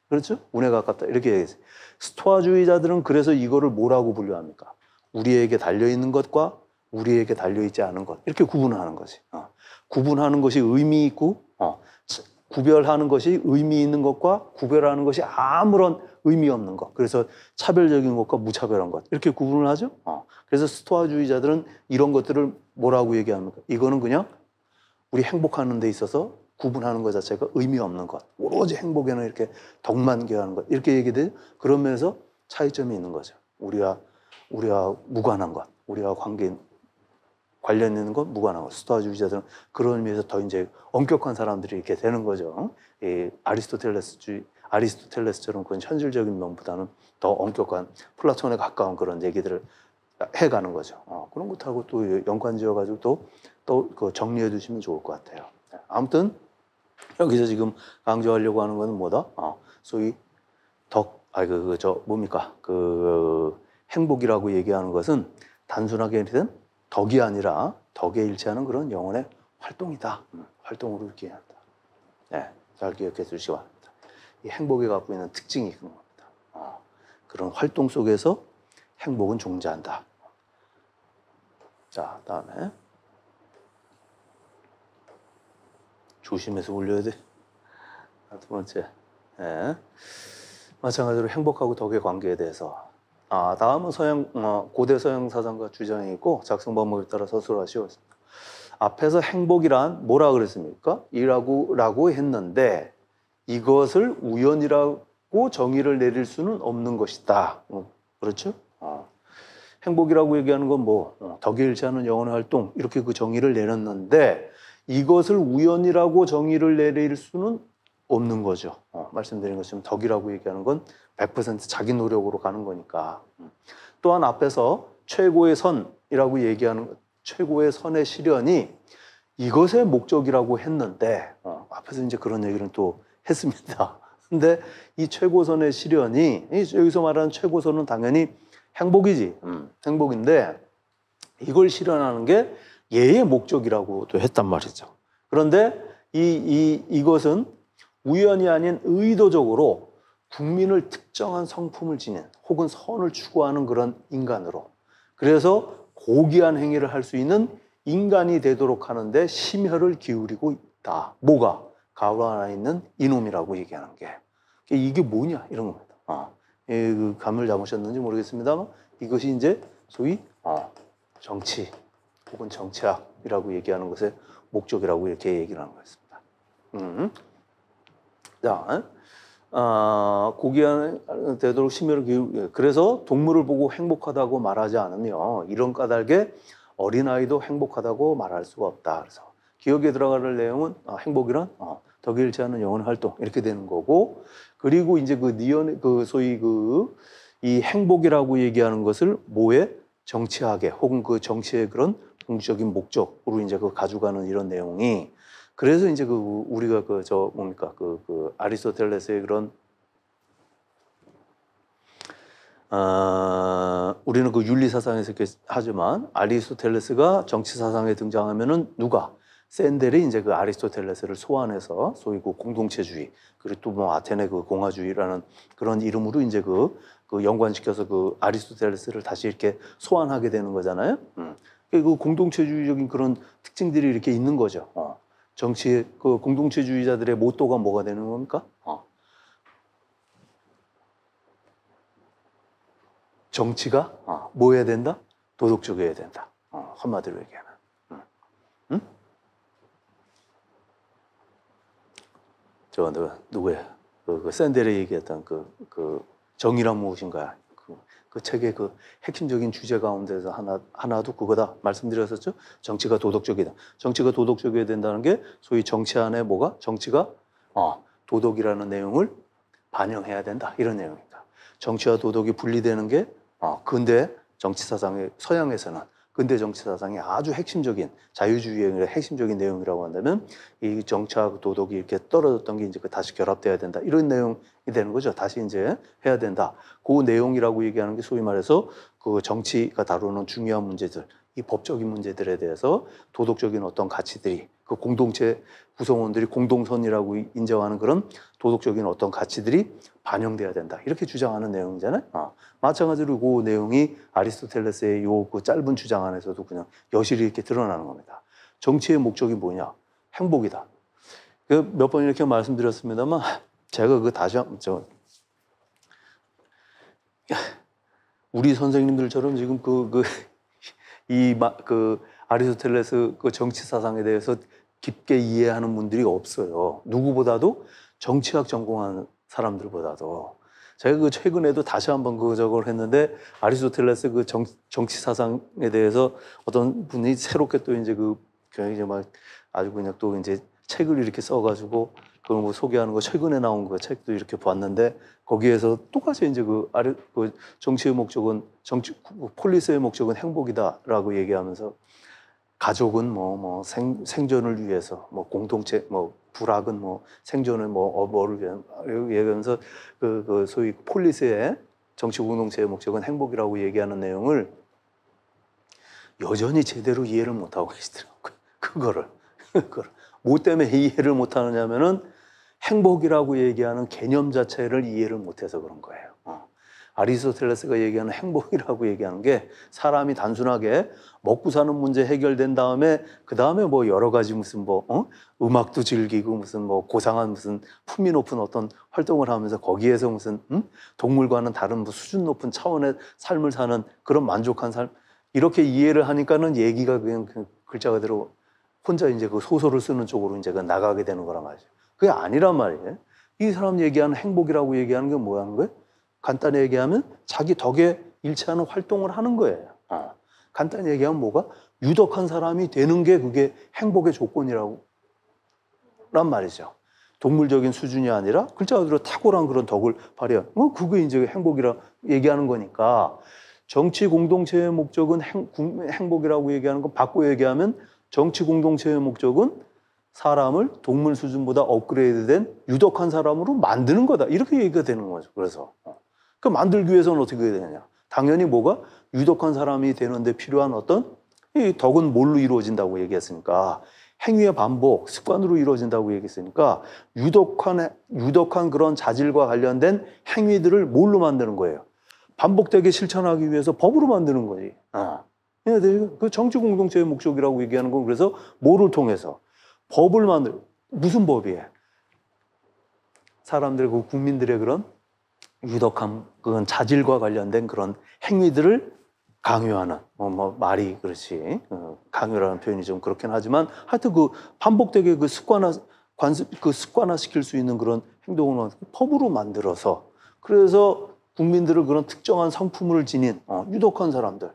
그렇죠? 운에 가깝다. 이렇게 얘기했어요. 스토아주의자들은 그래서 이거를 뭐라고 분류합니까? 우리에게 달려있는 것과 우리에게 달려있지 않은 것. 이렇게 구분하는 거지. 구분하는 것이 의미 있고, 구별하는 것이 의미 있는 것과 구별하는 것이 아무런 의미 없는 것. 그래서 차별적인 것과 무차별한 것. 이렇게 구분을 하죠. 그래서 스토아주의자들은 이런 것들을 뭐라고 얘기합니까? 이거는 그냥 우리 행복하는 데 있어서 구분하는 것 자체가 의미 없는 것. 오로지 행복에는 이렇게 덕만 기여하는 것. 이렇게 얘기돼요. 그런 면에서 차이점이 있는 거죠. 우리와 무관한 것. 우리와 관련 있는 건 무관한 것. 스토아주의자들은 그런 의미에서 더 이제 엄격한 사람들이 이렇게 되는 거죠. 이 아리스토텔레스처럼 그런 현실적인 면보다는 더 엄격한 플라톤에 가까운 그런 얘기들을 해가는 거죠. 그런 것하고 또 연관지어가지고 또 그 정리해 두시면 좋을 것 같아요. 아무튼 여기서 지금 강조하려고 하는 것은 뭐다? 소위 뭡니까? 행복이라고 얘기하는 것은 단순하게 된 덕이 아니라 덕에 일치하는 그런 영혼의 활동이다. 활동으로 이렇게 한다. 네, 잘 기억해 주시기 바랍니다. 이 행복이 갖고 있는 특징이 그런 겁니다. 그런 활동 속에서 행복은 존재한다. 자, 다음에 조심해서 올려야 돼. 두 번째. 네. 마찬가지로 행복하고 덕의 관계에 대해서. 다음은 고대 서양 사상가 주장이 있고 작성 방법에 따라 서술하시오. 앞에서 행복이란 뭐라 그랬습니까? 라고 했는데 이것을 우연이라고 정의를 내릴 수는 없는 것이다. 그렇죠? 행복이라고 얘기하는 건 덕에 일치하는 영혼의 활동 이렇게 그 정의를 내렸는데 이것을 우연이라고 정의를 내릴 수는 없는 거죠. 말씀드린 것처럼 덕이라고 얘기하는 건 100% 자기 노력으로 가는 거니까. 또한 앞에서 최고의 선이라고 얘기하는 최고의 선의 실현이 이것의 목적이라고 했는데 앞에서 이제 그런 얘기를 또 했습니다. 근데 이 최고선의 실현이 여기서 말하는 최고선은 당연히 행복이지. 행복인데 이걸 실현하는 게 얘의 목적이라고도 했단 말이죠. 그런데 이것은 우연이 아닌 의도적으로 국민을 특정한 성품을 지닌 혹은 선을 추구하는 그런 인간으로 그래서 고귀한 행위를 할 수 있는 인간이 되도록 하는데 심혈을 기울이고 있다. 뭐가? 가로 하나 있는 이놈이라고 얘기하는 게. 이게 뭐냐? 이런 겁니다. 그 감을 잡으셨는지 모르겠습니다만 이것이 이제 소위 정치 혹은 정치학이라고 얘기하는 것의 목적이라고 이렇게 얘기를 하는 거였습니다. 자, 고귀한 되도록 심혈을 기울이고 그래서 동물을 보고 행복하다고 말하지 않으며 이런 까닭에 어린아이도 행복하다고 말할 수가 없다. 그래서 기억에 들어갈 내용은 행복이란 덕에 일치하는 영혼의 활동 이렇게 되는 거고 그리고 이제 소위 이 행복이라고 얘기하는 것을 뭐에 정치학에 혹은 그 정치의 그런 궁극적인 목적으로 이제 가져가는 이런 내용이 그래서 이제 우리가 아리스토텔레스의 그런 우리는 그 윤리 사상에서 이렇게 하지만 아리스토텔레스가 정치 사상에 등장하면은 누가 샌델이 이제 그 아리스토텔레스를 소환해서 소위 그 공동체주의 그리고 또 뭐 아테네 그 공화주의라는 그런 이름으로 이제 그 연관시켜서 그 아리스토텔레스를 다시 이렇게 소환하게 되는 거잖아요. 그 공동체주의적인 그런 특징들이 이렇게 있는 거죠. 정치 그 공동체주의자들의 모토가 뭐가 되는 겁니까? 정치가 뭐 해야 된다? 도덕적이어야 된다. 한마디로 얘기하면. 응? 저 누구야? 그 샌델이 얘기했던 그 정의란 무엇인가? 그 책의 그 핵심적인 주제 가운데서 하나도 그거다 말씀드렸었죠. 정치가 도덕적이다. 정치가 도덕적이어야 된다는 게 소위 정치 안에 뭐가 정치가 도덕이라는 내용을 반영해야 된다 이런 내용입니다. 정치와 도덕이 분리되는 게 근대 정치 사상의 서양에서는 근대 정치 사상의 아주 핵심적인 자유주의의 핵심적인 내용이라고 한다면 이 정치와 도덕이 이렇게 떨어졌던 게 이제 다시 결합돼야 된다 이런 내용이 되는 거죠. 다시 이제 해야 된다. 그 내용이라고 얘기하는 게 소위 말해서 그 정치가 다루는 중요한 문제들, 이 법적인 문제들에 대해서 도덕적인 어떤 가치들이 그 공동체 구성원들이 공동선이라고 인정하는 그런 도덕적인 어떤 가치들이 반영돼야 된다. 이렇게 주장하는 내용이잖아요. 마찬가지로 그 내용이 아리스토텔레스의 요 그 짧은 주장 안에서도 그냥 여실히 이렇게 드러나는 겁니다. 정치의 목적이 뭐냐? 행복이다. 몇 번 이렇게 말씀드렸습니다만 제가 그 다시 한번 우리 선생님들처럼 지금 그 아리스토텔레스 그 정치 사상에 대해서 깊게 이해하는 분들이 없어요. 누구보다도 정치학 전공한 사람들보다도. 제가 그 최근에도 다시 한번 저걸 했는데 아리스토텔레스 그 정치 사상에 대해서 어떤 분이 새롭게 또 이제 이제 막 아주 그냥 또 이제 책을 이렇게 써가지고 그걸 뭐 소개하는 거 최근에 나온 그 책도 이렇게 봤는데 거기에서 똑같이 이제 그 정치의 목적은 폴리스의 목적은 행복이다라고 얘기하면서 가족은 생존을 위해서 공동체 불악은 생존을 뭐를 위한 얘기하면서 그 소위 폴리스의 정치 공동체의 목적은 행복이라고 얘기하는 내용을 여전히 제대로 이해를 못하고 계시더라고요. 그거를 뭐 때문에 이해를 못하느냐면은 행복이라고 얘기하는 개념 자체를 이해를 못해서 그런 거예요. 아리스토텔레스가 얘기하는 행복이라고 얘기하는 게 사람이 단순하게 먹고 사는 문제 해결된 다음에 그 다음에 뭐 여러 가지 무슨 음악도 즐기고 무슨 고상한 무슨 품위 높은 어떤 활동을 하면서 거기에서 무슨 동물과는 다른 수준 높은 차원의 삶을 사는 그런 만족한 삶 이렇게 이해를 하니까는 얘기가 그냥 글자 그대로 혼자 이제 그 소설을 쓰는 쪽으로 이제 나가게 되는 거란 말이죠. 그게 아니란 말이에요. 이 사람 얘기하는 행복이라고 얘기하는 게 뭐라는 거예요? 간단히 얘기하면 자기 덕에 일치하는 활동을 하는 거예요. 간단히 얘기하면 뭐가? 유덕한 사람이 되는 게 그게 행복의 조건이라고 란 말이죠. 동물적인 수준이 아니라 글자 그대로 탁월한 그런 덕을 발휘한 그게 이제 행복이라 얘기하는 거니까 정치 공동체의 목적은 행복이라고 얘기하는 건 바꿔 얘기하면 정치 공동체의 목적은 사람을 동물 수준보다 업그레이드된 유덕한 사람으로 만드는 거다. 이렇게 얘기가 되는 거죠. 그래서 그 만들기 위해서는 어떻게 해야 되느냐? 당연히 뭐가 유덕한 사람이 되는데 필요한 어떤 이 덕은 뭘로 이루어진다고 얘기했으니까 행위의 반복, 습관으로 이루어진다고 얘기했으니까 유덕한 그런 자질과 관련된 행위들을 뭘로 만드는 거예요? 반복되게 실천하기 위해서 법으로 만드는 거지. 그 정치 공동체의 목적이라고 얘기하는 건 그래서 뭐를 통해서 법을 무슨 법이에요? 사람들, 그 국민들의 그런 유덕한 그런 자질과 관련된 그런 행위들을 강요하는 말이 그렇지 강요라는 표현이 좀 그렇긴 하지만 하여튼 그 반복되게 그 습관화시킬 수 있는 그런 행동을 법으로 만들어서 그래서 국민들을 그런 특정한 성품을 지닌 유독한 사람들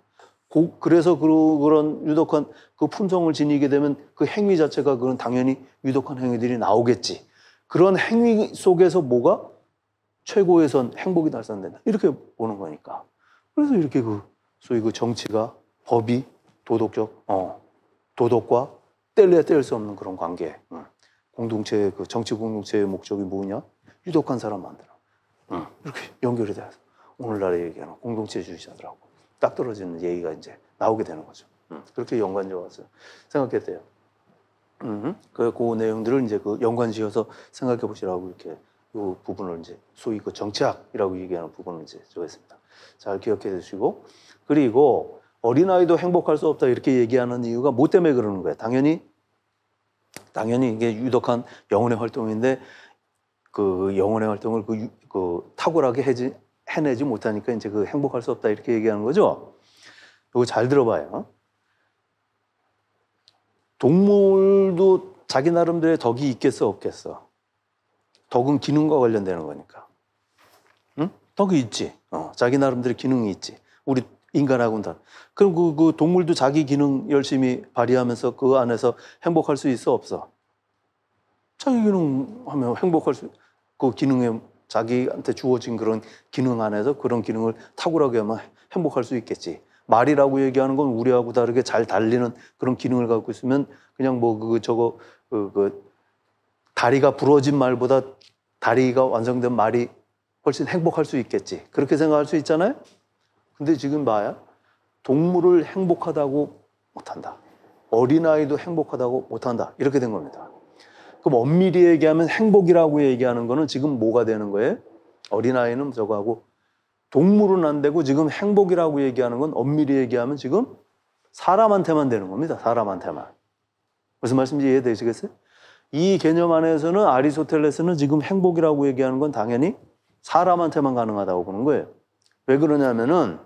그래서 그런 유독한 그 품성을 지니게 되면 그 행위 자체가 그런 당연히 유독한 행위들이 나오겠지. 그런 행위 속에서 뭐가 최고의 선 행복이 달성된다. 이렇게 보는 거니까. 그래서 이렇게 소위 그 정치가 법이 도덕과 뗄 수 없는 그런 관계. 공동체 정치 공동체의 목적이 뭐냐? 유독한 사람 만들어. 이렇게 연결이 돼서 오늘날에 얘기하는 공동체주의자들하고 딱 떨어지는 얘기가 이제 나오게 되는 거죠. 그렇게 연관지어서 생각했대요. 그 내용들을 이제 그 연관지어서 생각해 보시라고 이렇게 이 부분을 이제 소위 그 정치학이라고 얘기하는 부분을 이제 적었습니다. 잘 기억해 두시고, 그리고 어린아이도 행복할 수 없다 이렇게 얘기하는 이유가 뭐 때문에 그러는 거예요? 당연히 이게 유독한 영혼의 활동인데 그 영혼의 활동을 그 탁월하게 해내지 못하니까 이제 그 행복할 수 없다 이렇게 얘기하는 거죠. 이거 잘 들어봐요. 동물도 자기 나름대로의 덕이 있겠어 없겠어? 덕은 기능과 관련되는 거니까. 응? 덕이 있지. 자기 나름대로 기능이 있지. 우리 인간하고는 다. 그럼 그 동물도 자기 기능 열심히 발휘하면서 그 안에서 행복할 수 있어 없어? 자기 기능하면 그 기능에 자기한테 주어진 그런 기능 안에서 그런 기능을 탁월하게 하면 행복할 수 있겠지. 말이라고 얘기하는 건 우리하고 다르게 잘 달리는 그런 기능을 갖고 있으면 그냥 다리가 부러진 말보다 다리가 완성된 말이 훨씬 행복할 수 있겠지. 그렇게 생각할 수 있잖아요. 근데 지금 봐야 동물을 행복하다고 못한다. 어린아이도 행복하다고 못한다. 이렇게 된 겁니다. 그럼 엄밀히 얘기하면 행복이라고 얘기하는 거는 지금 뭐가 되는 거예요? 어린아이는 저거하고 동물은 안 되고 지금 행복이라고 얘기하는 건 엄밀히 얘기하면 지금 사람한테만 되는 겁니다. 사람한테만. 무슨 말씀인지 이해되시겠어요? 이 개념 안에서는 아리스토텔레스는 지금 행복이라고 얘기하는 건 당연히 사람한테만 가능하다고 보는 거예요. 왜 그러냐면은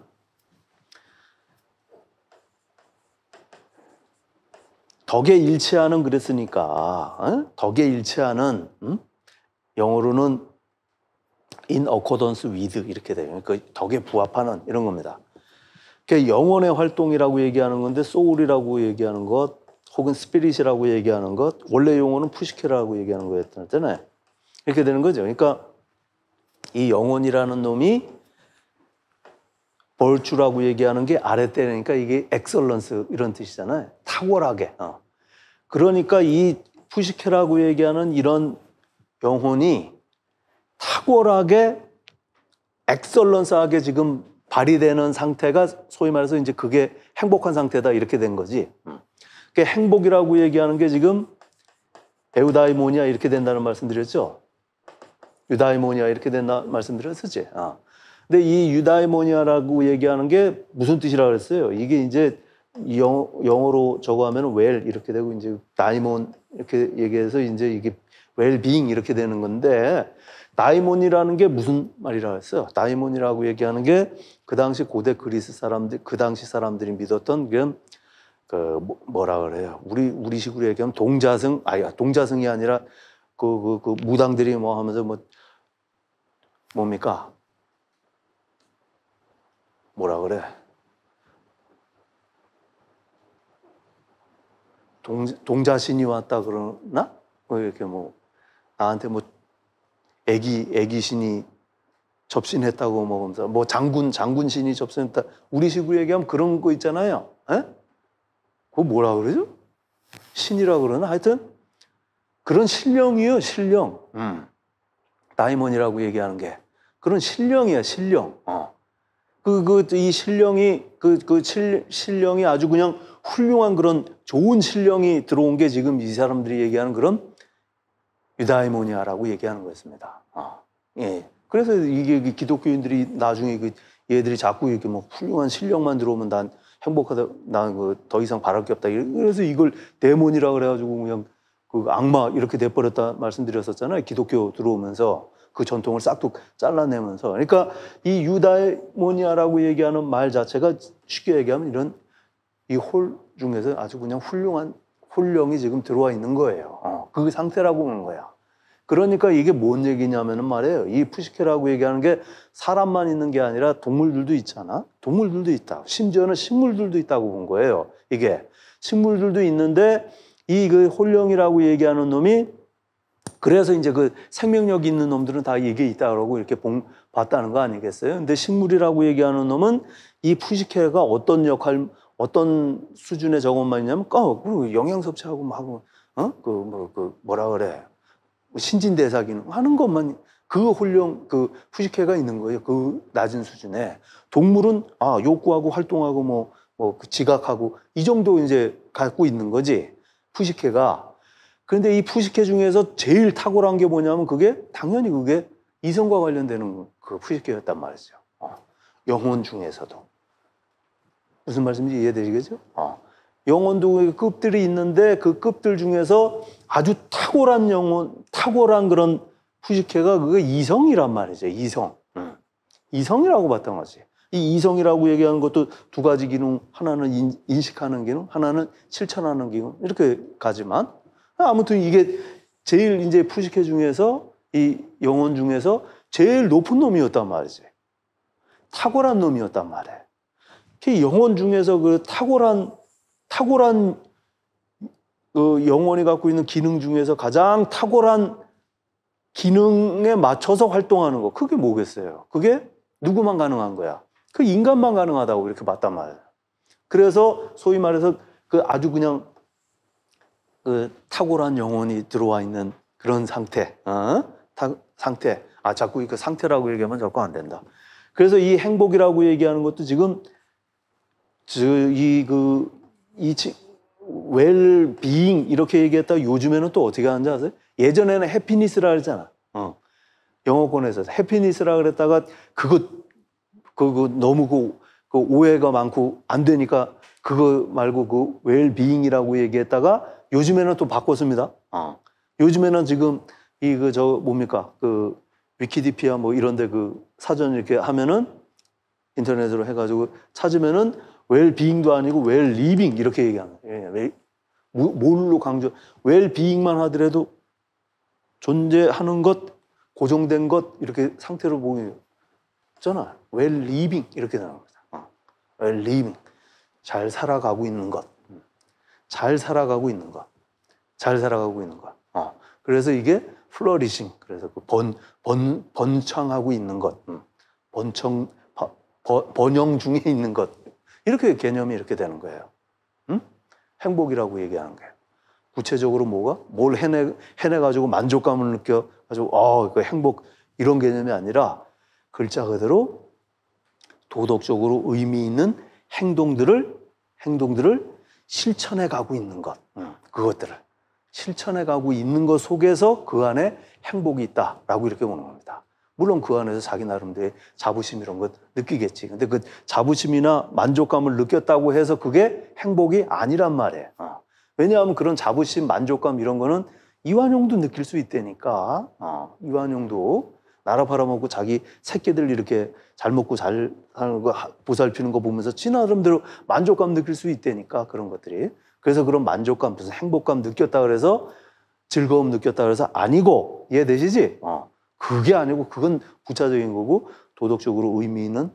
덕에 일치하는 그랬으니까 덕에 일치하는 영어로는 in accordance with 이렇게 돼요. 그 덕에 부합하는 이런 겁니다. 그게 영혼의 활동이라고 얘기하는 건데 소울이라고 얘기하는 것 혹은 스피릿이라고 얘기하는 것 원래 용어는 푸시케라고 얘기하는 거였잖아요. 이렇게 되는 거죠. 그러니까 이 영혼이라는 놈이 벌주라고 얘기하는 게 아래 때니까 이게 엑설런스 이런 뜻이잖아요. 탁월하게. 그러니까 이 푸시케라고 얘기하는 이런 영혼이 탁월하게 엑설런스하게 지금 발휘되는 상태가 소위 말해서 이제 그게 행복한 상태다 이렇게 된 거지. 그 행복이라고 얘기하는 게 지금 에우다이모니아 이렇게 된다는 말씀드렸죠. 유다이모니아 이렇게 된다 말씀드렸었지. 근데 이 유다이모니아라고 얘기하는 게 무슨 뜻이라고 그랬어요? 이게 이제 영어로 저거 하면 웰 이렇게 되고 이제 다이몬 이렇게 얘기해서 이제 이게 웰빙 이렇게 되는 건데 다이몬이라는 게 무슨 말이라고 했어요? 다이몬이라고 얘기하는 게 그 당시 고대 그리스 사람들 그 당시 사람들이 믿었던 뭐라 그래요? 우리 식으로 얘기하면 동자승이 아니라 그 무당들이 뭐 하면서 뭡니까? 뭐라 그래? 동자신이 왔다 그러나? 이렇게 나한테 애기 신이 접신했다고 먹으면서 장군 신이 접신했다. 우리 식으로 얘기하면 그런 거 있잖아요. 에? 그거 뭐라 그러죠? 신이라 그러나? 하여튼 그런 신령이에요, 신령. 다이몬이라고 얘기하는 게 그런 신령이야, 신령. 이 신령이 신령이 아주 그냥 훌륭한 그런 좋은 신령이 들어온 게 지금 이 사람들이 얘기하는 그런 유다이모니아라고 얘기하는 거였습니다. 예. 그래서 이게 기독교인들이 나중에 얘들이 자꾸 이렇게 훌륭한 신령만 들어오면 난 행복하다, 난 더 이상 바랄 게 없다. 그래서 이걸 데몬이라 그래가지고 그냥 악마 이렇게 돼버렸다 말씀드렸었잖아요. 기독교 들어오면서 그 전통을 싹둑 잘라내면서. 그러니까 이 유다이모니아라고 얘기하는 말 자체가 쉽게 얘기하면 이런 이 홀 중에서 아주 그냥 훌륭한 홀령이 지금 들어와 있는 거예요. 그 상태라고 보는 거야. 그러니까 이게 뭔 얘기냐면은 말이에요. 이 푸시케라고 얘기하는 게 사람만 있는 게 아니라 동물들도 있잖아. 동물들도 있다. 심지어는 식물들도 있다고 본 거예요. 이게 식물들도 있는데 이 홀령이라고 얘기하는 놈이 그래서 이제 그 생명력 있는 놈들은 다 이게 있다고 이렇게 봤다는 거 아니겠어요? 근데 식물이라고 얘기하는 놈은 이 푸시케가 어떤 수준의 저것만 있냐면 그리고 영양 섭취하고 뭐라 그래 신진대사 기능 하는 것만 그 그 푸시케가 있는 거예요. 그 낮은 수준에. 동물은 욕구하고 활동하고 그 지각하고 이 정도 이제 갖고 있는 거지. 푸시케가. 그런데 이 푸시케 중에서 제일 탁월한 게 뭐냐면 당연히 그게 이성과 관련되는 그 푸시케였단 말이죠. 영혼 중에서도. 무슨 말씀인지 이해되시겠죠? 영혼도 급들이 있는데 그 급들 중에서 아주 탁월한 탁월한 그런 푸시케가 그게 이성이란 말이죠. 이성. 이성이라고 봤던 거지. 이 이성이라고 얘기하는 것도 두 가지 기능, 하나는 인식하는 기능, 하나는 실천하는 기능, 이렇게 가지만 아무튼 이게 제일 이제 푸시케 중에서 이 영혼 중에서 제일 높은 놈이었단 말이지. 탁월한 놈이었단 말이에요. 그 영혼 중에서 그 탁월한 그 영혼이 갖고 있는 기능 중에서 가장 탁월한 기능에 맞춰서 활동하는 거, 그게 뭐겠어요? 그게 누구만 가능한 거야? 그 인간만 가능하다고 이렇게 봤단 말이에요. 그래서 소위 말해서 그 아주 그냥 그 탁월한 영혼이 들어와 있는 그런 상태, 상태. 자꾸 그 상태라고 얘기하면 자꾸 안 된다. 그래서 이 행복이라고 얘기하는 것도 지금 웰비잉 이렇게 얘기했다가 요즘에는 또 어떻게 하는지 아세요? 예전에는 해피니스라 그랬잖아. 영어권에서 해피니스라 그랬다가 그거 너무 그 오해가 많고 안 되니까 그거 말고 그 웰비잉이라고 얘기했다가 요즘에는 또 바꿨습니다. 요즘에는 지금 뭡니까? 그 위키디피아 뭐 이런데 그 사전 이렇게 하면은 인터넷으로 해가지고 찾으면은 웰비잉도 아니고 웰리빙 이렇게 얘기하는 거예요. 뭘로 강조? 웰비잉만 하더라도 존재하는 것, 고정된 것 이렇게 상태로 보이잖아. 웰리빙 이렇게 나오는 거죠. 웰리빙 잘 살아가고 있는 것, 잘 살아가고 있는 것, 잘 살아가고 있는 것. 그래서 이게 플러리싱. 그래서 그 번창하고 있는 것, 번영 중에 있는 것. 이렇게 개념이 이렇게 되는 거예요. 행복이라고 얘기하는 거예요. 구체적으로 뭘 해내가지고 만족감을 느껴가지고, 그 행복, 이런 개념이 아니라 글자 그대로 도덕적으로 의미 있는 행동들을 실천해 가고 있는 것, 그것들을 실천해 가고 있는 것 속에서 그 안에 행복이 있다라고 이렇게 보는 겁니다. 물론 그 안에서 자기 나름대로의 자부심 이런 것 느끼겠지. 근데 그 자부심이나 만족감을 느꼈다고 해서 그게 행복이 아니란 말이에요. 왜냐하면 그런 자부심, 만족감 이런 거는 이완용도 느낄 수 있다니까. 이완용도 나라 팔아먹고 자기 새끼들 이렇게 잘 먹고 잘 사는 거 보살피는 거 보면서 지 나름대로 만족감 느낄 수 있다니까, 그런 것들이. 그래서 그런 만족감, 무슨 행복감 느꼈다 그래서 즐거움 느꼈다 그래서 아니고, 이해되시지? 그게 아니고 그건 부차적인 거고 도덕적으로 의미 있는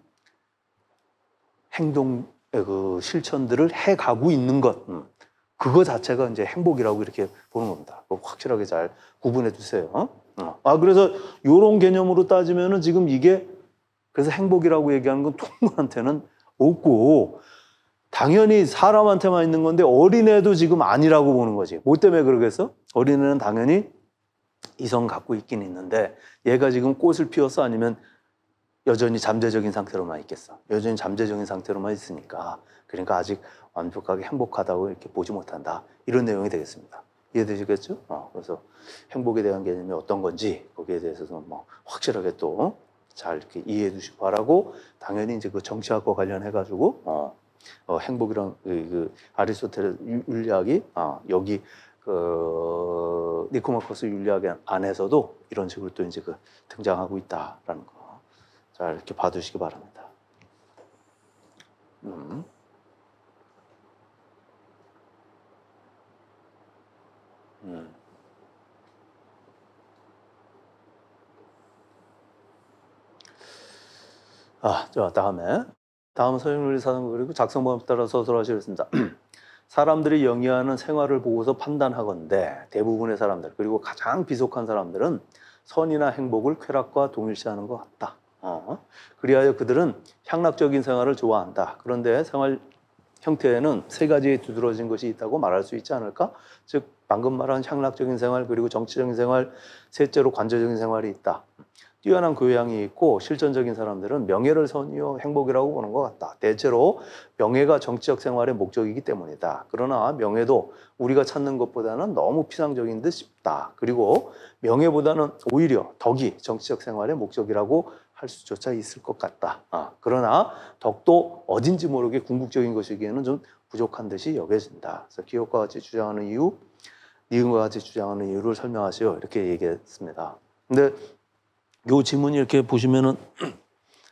행동, 그 실천들을 해가고 있는 것, 그거 자체가 이제 행복이라고 이렇게 보는 겁니다. 확실하게 잘 구분해 주세요. 그래서 이런 개념으로 따지면은 지금 이게 그래서 행복이라고 얘기하는 건 동물한테는 없고 당연히 사람한테만 있는 건데 어린애도 지금 아니라고 보는 거지. 뭐 때문에 그러겠어? 어린애는 당연히 이성 갖고 있긴 있는데 얘가 지금 꽃을 피웠어? 아니면 여전히 잠재적인 상태로만 있겠어? 여전히 잠재적인 상태로만 있으니까, 그러니까 아직 완벽하게 행복하다고 이렇게 보지 못한다, 이런 내용이 되겠습니다. 이해되시겠죠? 그래서 행복에 대한 개념이 어떤 건지 거기에 대해서도 확실하게 또 잘 이렇게 이해해 주시기 바라고, 당연히 이제 그 정치학과 관련해 가지고 행복이란 그 아리스토텔의 윤리학이 여기 그 니코마코스 윤리학 안에서도 이런 식으로 또 이제 그 등장하고 있다라는 거 잘 이렇게 봐두시기 바랍니다. 자, 다음 서양윤리 사상 그리고 작성법에 따라 서술하시겠습니다. 사람들이 영위하는 생활을 보고서 판단하건대 대부분의 사람들, 그리고 가장 비속한 사람들은 선이나 행복을 쾌락과 동일시하는 것 같다. 그리하여 그들은 향락적인 생활을 좋아한다. 그런데 생활 형태에는 세 가지 두드러진 것이 있다고 말할 수 있지 않을까? 즉 방금 말한 향락적인 생활 그리고 정치적인 생활, 셋째로 관조적인 생활이 있다. 뛰어난 교양이 있고 실천적인 사람들은 명예를 선이요 행복이라고 보는 것 같다. 대체로 명예가 정치적 생활의 목적이기 때문이다. 그러나 명예도 우리가 찾는 것보다는 너무 피상적인 듯 싶다. 그리고 명예보다는 오히려 덕이 정치적 생활의 목적이라고 할 수조차 있을 것 같다. 그러나 덕도 어딘지 모르게 궁극적인 것이기에는 좀 부족한 듯이 여겨진다. 그래서 기업과 같이 주장하는 이유, 니은과 같이 주장하는 이유를 설명하시오. 이렇게 얘기했습니다. 근데 요 지문이 이렇게 보시면은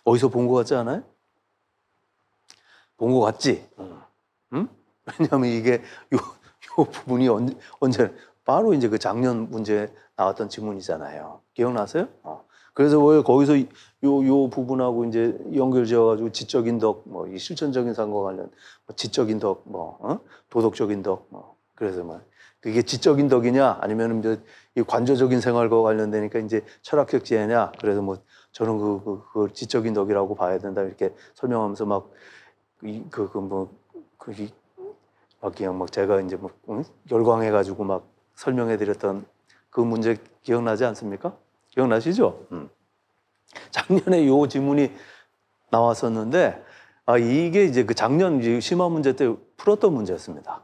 어디서 본 것 같지 않아요? 본 것 같지? 응? 왜냐하면 이게 요 부분이 언제 바로 이제 그 작년 문제 나왔던 지문이잖아요. 기억나세요? 그래서 왜 거기서 요 부분하고 이제 연결 지어가지고 지적인 덕, 뭐 이 실천적인 상과 관련, 뭐 지적인 덕, 도덕적인 덕, 그래서 뭐 그게 지적인 덕이냐 아니면 이제 이 관조적인 생활과 관련되니까 이제 철학적 지혜냐. 그래서 뭐 저는 그 지적인 덕이라고 봐야 된다 이렇게 설명하면서 막 그냥 막 제가 이제 뭐 열광해가지고 막 설명해드렸던 그 문제 기억나지 않습니까? 기억나시죠? 작년에 요 지문이 나왔었는데 이게 이제 그 작년 이제 심화 문제 때 풀었던 문제였습니다.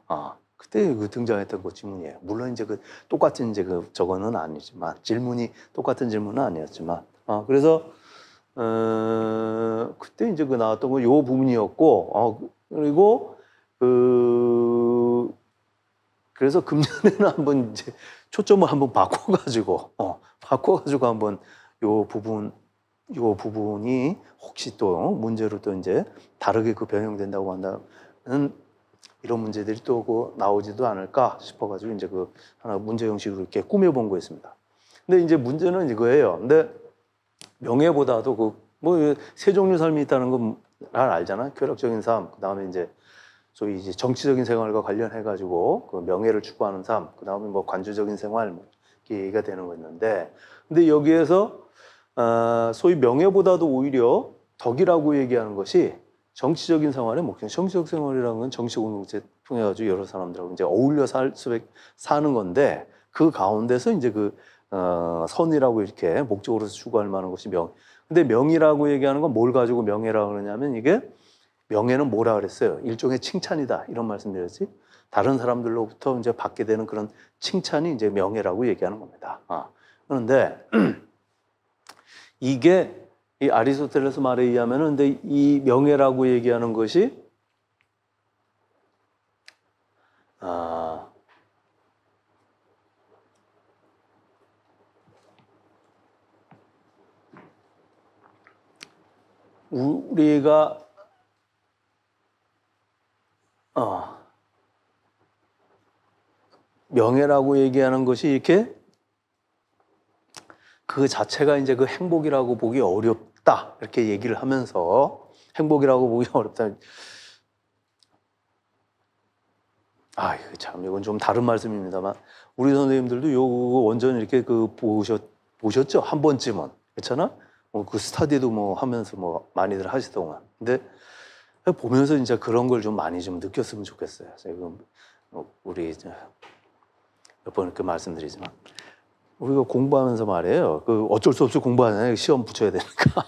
그때 그 등장했던 그 지문이에요. 물론 이제 그 똑같은 이제 그 저거는 아니지만 질문이 똑같은 질문은 아니었지만 그래서 그때 이제 그 나왔던 거 요 부분이었고 그리고 그래서 금년에는 한번 이제 초점을 한번 바꿔가지고 한번 요 부분이 혹시 또 문제로 또 이제 다르게 그 변형된다고 한다면 이런 문제들이 또 나오지도 않을까 싶어가지고 이제 그 하나 문제 형식으로 이렇게 꾸며본 거였습니다. 근데 이제 문제는 이거예요. 근데 명예보다도 뭐 세 종류 삶이 있다는 건 잘 알잖아. 쾌락적인 삶, 그 다음에 이제 소위 이제 정치적인 생활과 관련해가지고 그 명예를 추구하는 삶, 그 다음에 뭐 관조적인 생활 이렇게 얘기가 되는 거였는데, 근데 여기에서 소위 명예보다도 오히려 덕이라고 얘기하는 것이 정치적인 생활의 목적. 정치적 생활이라는 건 정치적 운동체 통해 가지고 여러 사람들하고 이제 어울려 사는 건데 그 가운데서 이제 선이라고 이렇게 목적으로서 추구할 만한 것이 명. 근데 명이라고 얘기하는 건 뭘 가지고 명예라고 그러냐면 이게 명예는 뭐라 그랬어요? 일종의 칭찬이다 이런 말씀드렸지. 다른 사람들로부터 이제 받게 되는 그런 칭찬이 이제 명예라고 얘기하는 겁니다. 그런데 이게 이 아리스토텔레스 말에 의하면은 근데 이 명예라고 얘기하는 것이 우리가 명예라고 얘기하는 것이 이렇게 그 자체가 이제 그 행복이라고 보기 어렵다 이렇게 얘기를 하면서 행복이라고 보기 어렵다. 이거 참 이건 좀 다른 말씀입니다만 우리 선생님들도 요 원전 이렇게 보셨죠? 한 번쯤은 그렇잖아? 그 스터디도 뭐 하면서 뭐 많이들 하시더만. 근데 보면서 진짜 그런 걸 좀 많이 좀 느꼈으면 좋겠어요. 지금 우리 몇 번 이렇게 말씀드리지만 우리가 공부하면서 말이에요. 어쩔 수 없이 공부하잖아요. 시험 붙여야 되니까.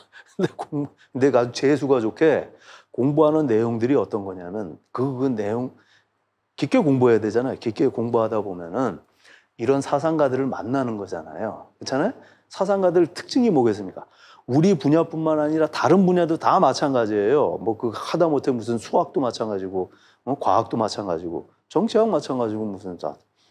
근데 아주 재수가 좋게 공부하는 내용들이 어떤 거냐면 그 내용 깊게 공부해야 되잖아요. 깊게 공부하다 보면은 이런 사상가들을 만나는 거잖아요. 그렇잖아요? 사상가들 특징이 뭐겠습니까? 우리 분야뿐만 아니라 다른 분야도 다 마찬가지예요. 뭐 하다못해 무슨 수학도 마찬가지고, 과학도 마찬가지고, 정치학 마찬가지고 무슨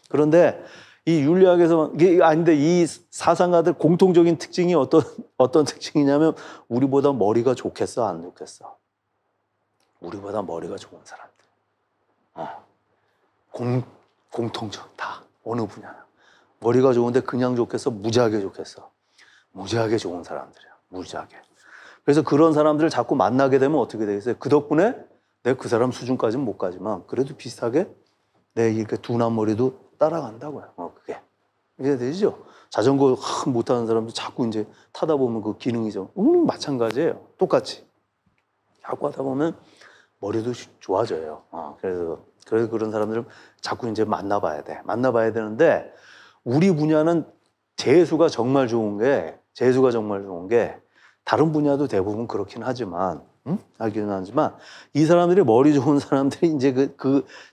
그런데 이 윤리학에서 아닌데 이 사상가들 공통적인 특징이 어떤 특징이냐면 우리보다 머리가 좋겠어 안 좋겠어? 우리보다 머리가 좋은 사람들. 공통적 다 어느 분야나 머리가 좋은데 그냥 좋겠어? 무지하게 좋겠어? 무지하게 좋은 사람들이야. 무지하게. 그래서 그런 사람들을 자꾸 만나게 되면 어떻게 되겠어요? 그 덕분에 내가 그 사람 수준까지는 못 가지만 그래도 비슷하게 내 이렇게 둔한 머리도 따라간다고요. 그게 이게 되죠. 자전거 못하는 사람도 자꾸 이제 타다 보면 그 기능이 좀 마찬가지예요. 똑같이 자꾸 하다 보면 머리도 좋아져요. 그래서 그래서 그런 사람들을 자꾸 이제 만나봐야 돼. 만나봐야 되는데 우리 분야는 재수가 정말 좋은 게 다른 분야도 대부분 그렇긴 하지만 하기는 하지만 이 사람들이 머리 좋은 사람들이 이제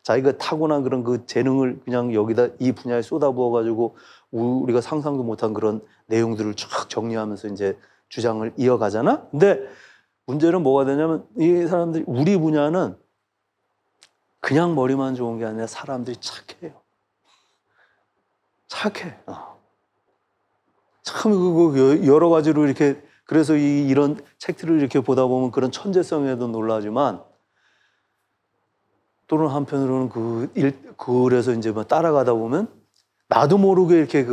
자기가 타고난 그런 그 재능을 그냥 여기다 이 분야에 쏟아부어 가지고 우리가 상상도 못한 그런 내용들을 쫙 정리하면서 이제 주장을 이어가잖아. 근데 문제는 뭐가 되냐면 이 사람들이 우리 분야는 그냥 머리만 좋은 게 아니라 사람들이 착해요. 착해. 참 여러 가지로 이렇게 그래서 이런 책들을 이렇게 보다 보면 그런 천재성에도 놀라지만 또는 한편으로는 그래서 이제 뭐 따라가다 보면 나도 모르게 이렇게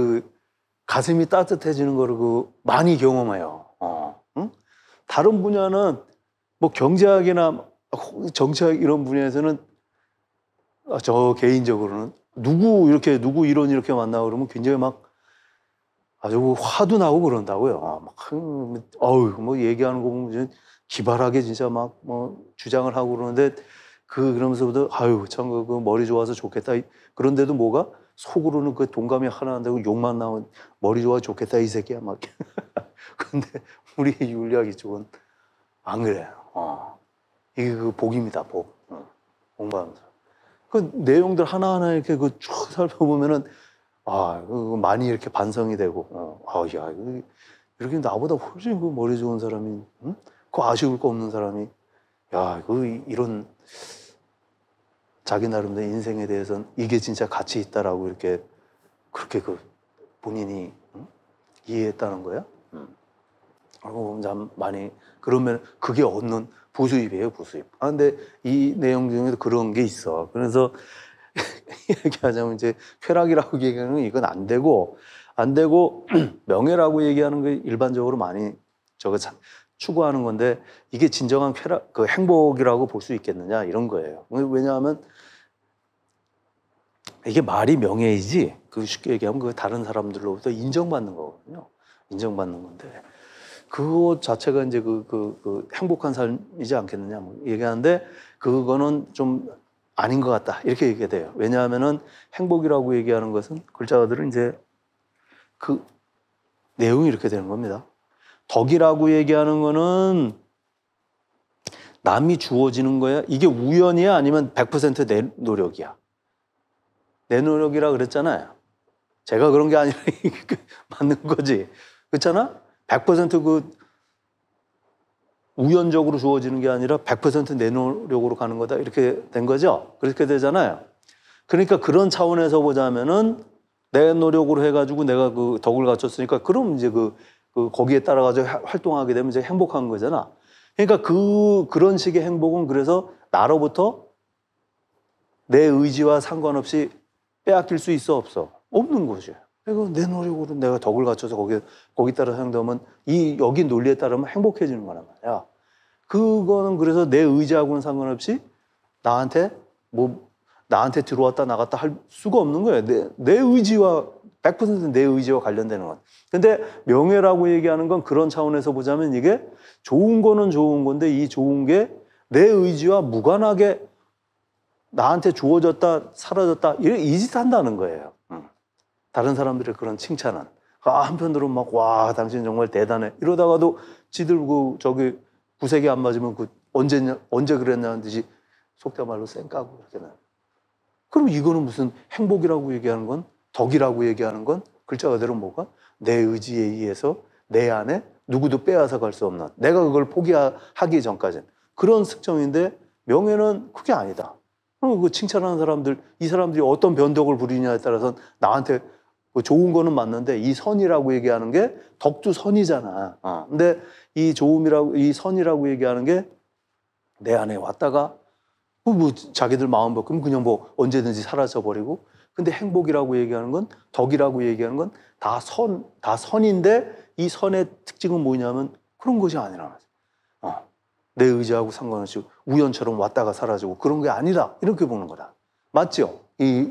가슴이 따뜻해지는 거를 많이 경험해요. 응? 다른 분야는 뭐 경제학이나 정치학 이런 분야에서는 저 개인적으로는 누구 이런 이렇게 만나고 그러면 굉장히 막 아주 화도 나고 그런다고요. 뭐 얘기하는 거 보면 기발하게 진짜 막 뭐 주장을 하고 그러는데 그러면서부터 참 그 머리 좋아서 좋겠다. 그런데도 뭐가 속으로는 그 동감이 하나 안 되고 욕만 나온 머리 좋아 좋겠다 이 새끼야 막. 근데 우리 윤리학 이쪽은 안 그래요. 이게 복입니다, 복. 공부하면서. 그 내용들 하나하나 이렇게 쭉 살펴보면은 많이 이렇게 반성이 되고, 야, 이렇게 나보다 훨씬 머리 좋은 사람이, 아쉬울 거 없는 사람이, 야, 이런 자기 나름대로 인생에 대해서는 이게 진짜 가치 있다라고 이렇게 그렇게 본인이 이해했다는 거야. 그리고 참 많이 그러면 그게 얻는 부수입이에요, 부수입. 근데 이 내용 중에도 그런 게 있어. 그래서 얘기하자면 이제 쾌락이라고 얘기하는 건 이건 안 되고 명예라고 얘기하는 게 일반적으로 많이 추구하는 건데 이게 진정한 쾌락, 행복이라고 볼 수 있겠느냐 이런 거예요. 왜냐하면 이게 말이 명예이지 쉽게 얘기하면 다른 사람들로부터 인정받는 거거든요. 인정받는 건데 그것 자체가 이제 행복한 삶이지 않겠느냐 뭐 얘기하는데 그거는 좀 아닌 것 같다 이렇게 얘기가 돼요. 왜냐하면은 행복이라고 얘기하는 것은 글자들은 이제 내용이 이렇게 되는 겁니다. 덕이라고 얘기하는 거는 남이 주어지는 거야. 이게 우연이야 아니면 100% 내 노력이야. 내 노력이라 그랬잖아요. 제가 그런 게 아니라 맞는 거지. 그렇잖아? 100% 우연적으로 주어지는 게 아니라 100% 내 노력으로 가는 거다 이렇게 된 거죠. 그렇게 되잖아요. 그러니까 그런 차원에서 보자면은 내 노력으로 해가지고 내가 덕을 갖췄으니까 그럼 이제 거기에 따라가지고 활동하게 되면 이제 행복한 거잖아. 그러니까 그런 식의 행복은 그래서 나로부터 내 의지와 상관없이 빼앗길 수 있어 없어? 없는 거죠. 그리고 내 노력으로 내가 덕을 갖춰서 거기 따라 행동하면 여기 논리에 따르면 행복해지는 거란 말이야. 그거는 그래서 내 의지하고는 상관없이 나한테 들어왔다 나갔다 할 수가 없는 거예요. 내 의지와 100% 내 의지와 관련되는 건. 근데 명예라고 얘기하는 건 그런 차원에서 보자면 이게 좋은 거는 좋은 건데 이 좋은 게 내 의지와 무관하게 나한테 주어졌다 사라졌다 이 짓 한다는 거예요. 다른 사람들의 그런 칭찬은 한편으로 막 와 당신 정말 대단해 이러다가도 지들 구색이 안 맞으면 언제 그랬냐는 듯이 속된 말로 쌩 까고 이렇게 나. 그럼 이거는 무슨 행복이라고 얘기하는 건 덕이라고 얘기하는 건 글자 그대로 뭐가 내 의지에 의해서 내 안에 누구도 빼앗아 갈 수 없는 내가 그걸 포기하기 전까지는 그런 특성인데 명예는 그게 아니다. 그럼 칭찬하는 사람들 이 사람들이 어떤 변덕을 부리냐에 따라서 나한테 좋은 거는 맞는데 이 선이라고 얘기하는 게 덕도 선이잖아. 근데 이 선이라고 얘기하는 게 내 안에 왔다가 자기들 마음 바꾸면 그냥 언제든지 사라져 버리고 근데 행복이라고 얘기하는 건 덕이라고 얘기하는 건 다 선인데 이 선의 특징은 뭐냐면 그런 것이 아니라는 거죠. 내 의지하고 상관없이 우연처럼 왔다가 사라지고 그런 게 아니다 이렇게 보는 거다. 맞죠?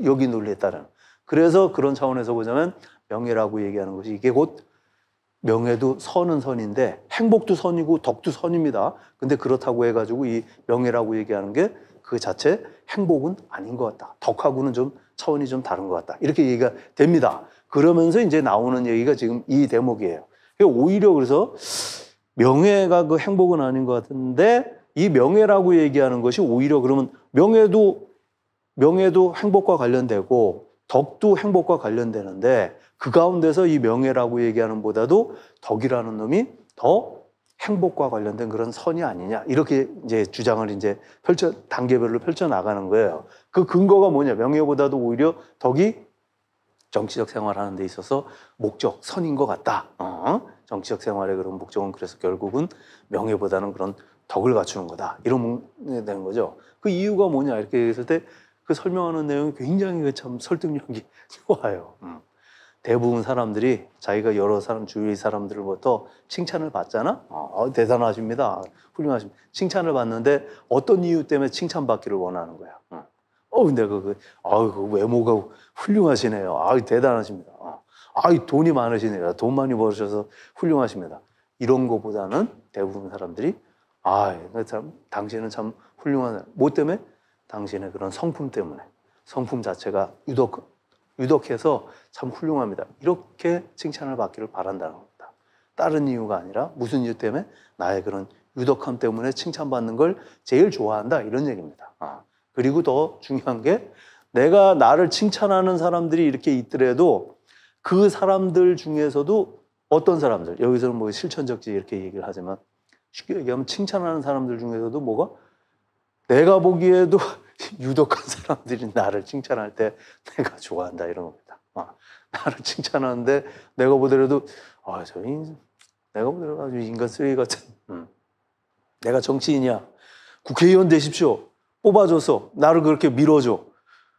여기 논리에 따른. 그래서 그런 차원에서 보자면 명예라고 얘기하는 것이 이게 곧 명예도 선은 선인데 행복도 선이고 덕도 선입니다. 근데 그렇다고 해가지고 이 명예라고 얘기하는 게 그 자체 행복은 아닌 것 같다. 덕하고는 좀 차원이 좀 다른 것 같다. 이렇게 얘기가 됩니다. 그러면서 이제 나오는 얘기가 지금 이 대목이에요. 오히려 그래서 명예가 그 행복은 아닌 것 같은데 이 명예라고 얘기하는 것이 오히려 그러면 명예도 행복과 관련되고 덕도 행복과 관련되는데 그 가운데서 이 명예라고 얘기하는 보다도 덕이라는 놈이 더 행복과 관련된 그런 선이 아니냐 이렇게 이제 주장을 이제 단계별로 펼쳐 나가는 거예요. 그 근거가 뭐냐? 명예보다도 오히려 덕이 정치적 생활하는 데 있어서 목적, 선인 것 같다. 정치적 생활의 그런 목적은 그래서 결국은 명예보다는 그런 덕을 갖추는 거다. 이런 되는 거죠. 그 이유가 뭐냐 이렇게 얘기했을 때 그 설명하는 내용이 굉장히 참 설득력이 좋아요. 대부분 사람들이 자기가 여러 사람 주위 사람들로부터 칭찬을 받잖아. 대단하십니다. 훌륭하십니다. 칭찬을 받는데 어떤 이유 때문에 칭찬받기를 원하는 거야. 근데 그 외모가 훌륭하시네요. 대단하십니다. 돈이 많으시네요. 돈 많이 벌으셔서 훌륭하십니다. 이런 거보다는 대부분 사람들이 당신은 참 훌륭하네. 뭐 때문에? 당신의 그런 성품 때문에. 성품 자체가 유독해서 참 훌륭합니다. 이렇게 칭찬을 받기를 바란다는 겁니다. 다른 이유가 아니라 무슨 이유 때문에? 나의 그런 유독함 때문에 칭찬받는 걸 제일 좋아한다. 이런 얘기입니다. 그리고 더 중요한 게 내가 나를 칭찬하는 사람들이 이렇게 있더라도 그 사람들 중에서도 어떤 사람들, 여기서는 뭐 실천적지 이렇게 얘기를 하지만 쉽게 얘기하면 칭찬하는 사람들 중에서도 뭐가 내가 보기에도 유독한 사람들이 나를 칭찬할 때 내가 좋아한다 이런 겁니다. 나를 칭찬하는데 내가 보더라도 내가 보더라도 아주 인간 쓰레기 같은 내가 정치인이야. 국회의원 되십시오. 뽑아줘서 나를 그렇게 밀어줘.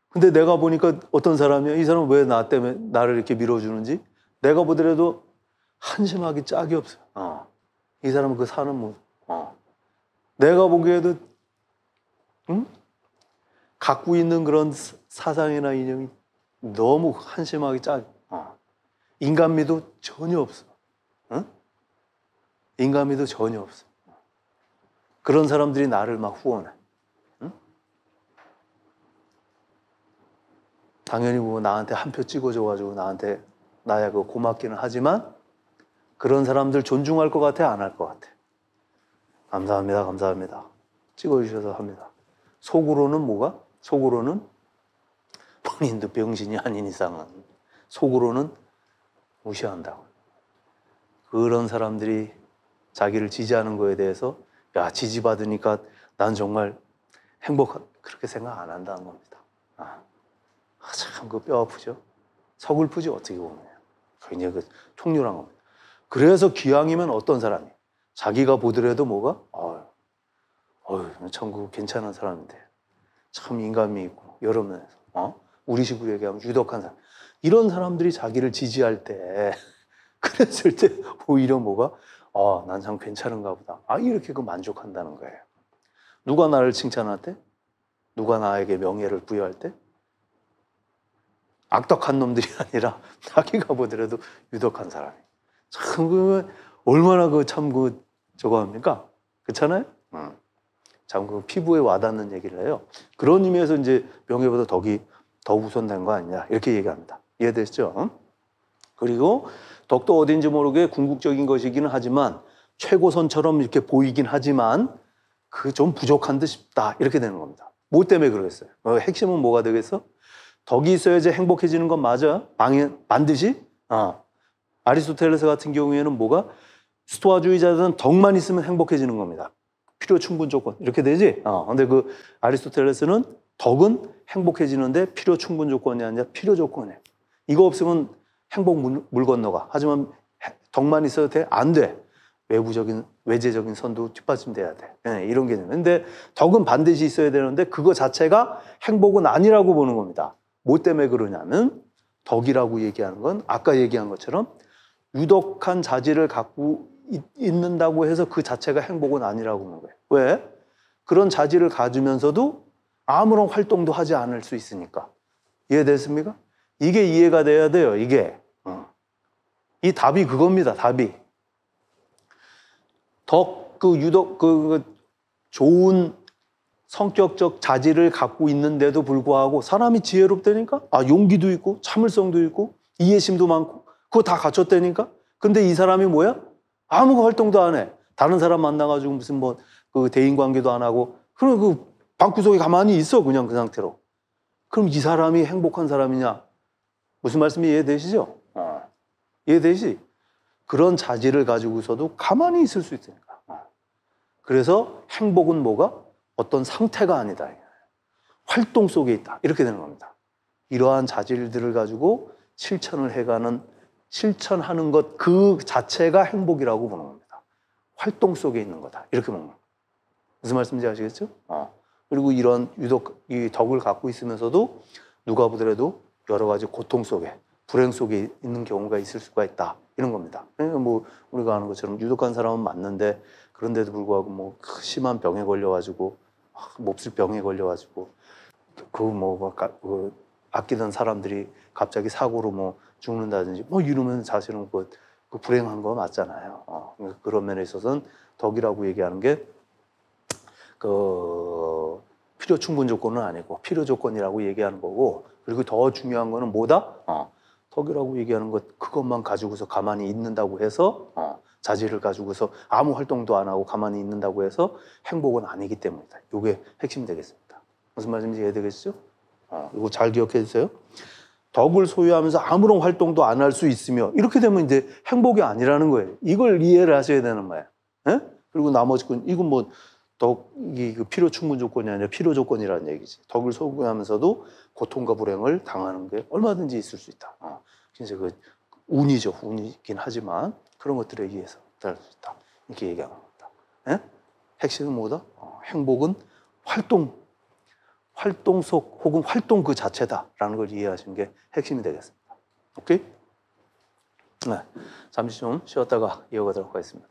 근데 내가 보니까 어떤 사람이야. 이 사람은 왜 나 때문에 나를 이렇게 밀어주는지 내가 보더라도 한심하기 짝이 없어요. 이 사람은 그 사는 뭐 내가 보기에도 갖고 있는 그런 사상이나 이념이 너무 한심하게 인간미도 전혀 없어. 인간미도 전혀 없어. 그런 사람들이 나를 막 후원해. 당연히 뭐 나한테 한 표 찍어줘가지고 나야 그 고맙기는 하지만 그런 사람들 존중할 것 같아? 안 할 것 같아? 감사합니다. 감사합니다. 찍어주셔서 합니다. 속으로는 뭐가? 속으로는 본인도 병신이 아닌 이상은 속으로는 무시한다고. 그런 사람들이 자기를 지지하는 거에 대해서 지지받으니까 난 정말 그렇게 생각 안 한다는 겁니다. 참 그 뼈 아프죠? 서글프지 어떻게 보면. 굉장히 그 통렬한 겁니다. 그래서 기왕이면 어떤 사람이 자기가 보더라도 뭐가? 참 그 괜찮은 사람인데 참 인간미 있고 여러 면에서 우리 식으로 얘기하면 유독한 사람 이런 사람들이 자기를 지지할 때 그랬을 때 오히려 뭐가 난 참 괜찮은가 보다 이렇게 그 만족한다는 거예요. 누가 나를 칭찬할 때? 누가 나에게 명예를 부여할 때? 악덕한 놈들이 아니라 자기가 보더라도 유독한 사람이 참 얼마나 저거 합니까? 그렇잖아요? 참 그 피부에 와닿는 얘기를 해요. 그런 의미에서 이제 명예보다 덕이 더 우선된 거 아니냐 이렇게 얘기합니다. 이해되시죠? 그리고 덕도 어딘지 모르게 궁극적인 것이기는 하지만 최고선처럼 이렇게 보이긴 하지만 그 좀 부족한 듯 싶다 이렇게 되는 겁니다. 뭐 때문에 그러겠어요? 핵심은 뭐가 되겠어? 덕이 있어야지 행복해지는 건 맞아. 반드시. 아리스토텔레스 같은 경우에는 뭐가? 스토아주의자들은 덕만 있으면 행복해지는 겁니다. 필요 충분 조건. 이렇게 되지? 근데 그 아리스토텔레스는 덕은 행복해지는데 필요 충분 조건이 아니라 필요 조건이에요. 이거 없으면 행복 물 건너가. 하지만 덕만 있어도 돼? 안 돼. 외재적인 선도 뒷받침돼야 돼. 이런 개념. 근데 덕은 반드시 있어야 되는데 그거 자체가 행복은 아니라고 보는 겁니다. 뭐 때문에 그러냐면 덕이라고 얘기하는 건 아까 얘기한 것처럼 유독한 자질을 갖고 있는다고 해서 그 자체가 행복은 아니라고 보는 거예요. 왜? 그런 자질을 가지면서도 아무런 활동도 하지 않을 수 있으니까. 이해됐습니까? 이게 이해가 돼야 돼요. 이게. 이 답이 그겁니다. 답이. 좋은 성격적 자질을 갖고 있는데도 불구하고 사람이 지혜롭다니까? 용기도 있고 참을성도 있고 이해심도 많고 그거 다 갖췄다니까? 근데 이 사람이 뭐야? 아무 활동도 안 해. 다른 사람 만나가지고 무슨 뭐 그 대인관계도 안 하고 그럼 그 방구석에 가만히 있어 그냥 그 상태로. 그럼 이 사람이 행복한 사람이냐? 무슨 말씀이 이해되시죠? 이해되시? 그런 자질을 가지고서도 가만히 있을 수 있다니까. 그래서 행복은 뭐가? 어떤 상태가 아니다. 활동 속에 있다. 이렇게 되는 겁니다. 이러한 자질들을 가지고 실천을 해가는, 실천하는 것 그 자체가 행복이라고 보는 겁니다. 활동 속에 있는 거다. 이렇게 보는 겁니다. 무슨 말씀인지 아시겠죠? 그리고 이런 유독 이 덕을 갖고 있으면서도 누가 보더라도 여러 가지 고통 속에, 불행 속에 있는 경우가 있을 수가 있다. 이런 겁니다. 그러니까 뭐 우리가 아는 것처럼 유독한 사람은 맞는데 그런데도 불구하고 뭐 심한 병에 걸려가지고 몹쓸 병에 걸려가지고 그 아끼던 사람들이 갑자기 사고로 뭐 죽는다든지 뭐 이러면 사실은 그 불행한 거 맞잖아요. 그런 면에 있어서는 덕이라고 얘기하는 게 그 필요 충분 조건은 아니고 필요 조건이라고 얘기하는 거고, 그리고 더 중요한 거는 뭐다? 덕이라고 얘기하는 것 그것만 가지고서 가만히 있는다고 해서 자질을 가지고서 아무 활동도 안 하고 가만히 있는다고 해서 행복은 아니기 때문이다. 이게 핵심이 되겠습니다. 무슨 말인지 이해되겠죠? 이거 잘 기억해 주세요. 덕을 소유하면서 아무런 활동도 안 할 수 있으며 이렇게 되면 이제 행복이 아니라는 거예요. 이걸 이해를 하셔야 되는 거예요. 예? 그리고 나머지 건 이건 뭐 덕이 그 필요 충분 조건이 아니라 필요 조건이라는 얘기지. 덕을 소유하면서도 고통과 불행을 당하는 게 얼마든지 있을 수 있다. 이제 그 운이죠. 운이긴 하지만 그런 것들에 의해서 될 수 있다. 이렇게 얘기하는 겁니다. 예? 핵심은 뭐다? 행복은 활동 속 혹은 활동 그 자체다라는 걸 이해하시는 게 핵심이 되겠습니다. 오케이? 네, 잠시 좀 쉬었다가 이어가도록 하겠습니다.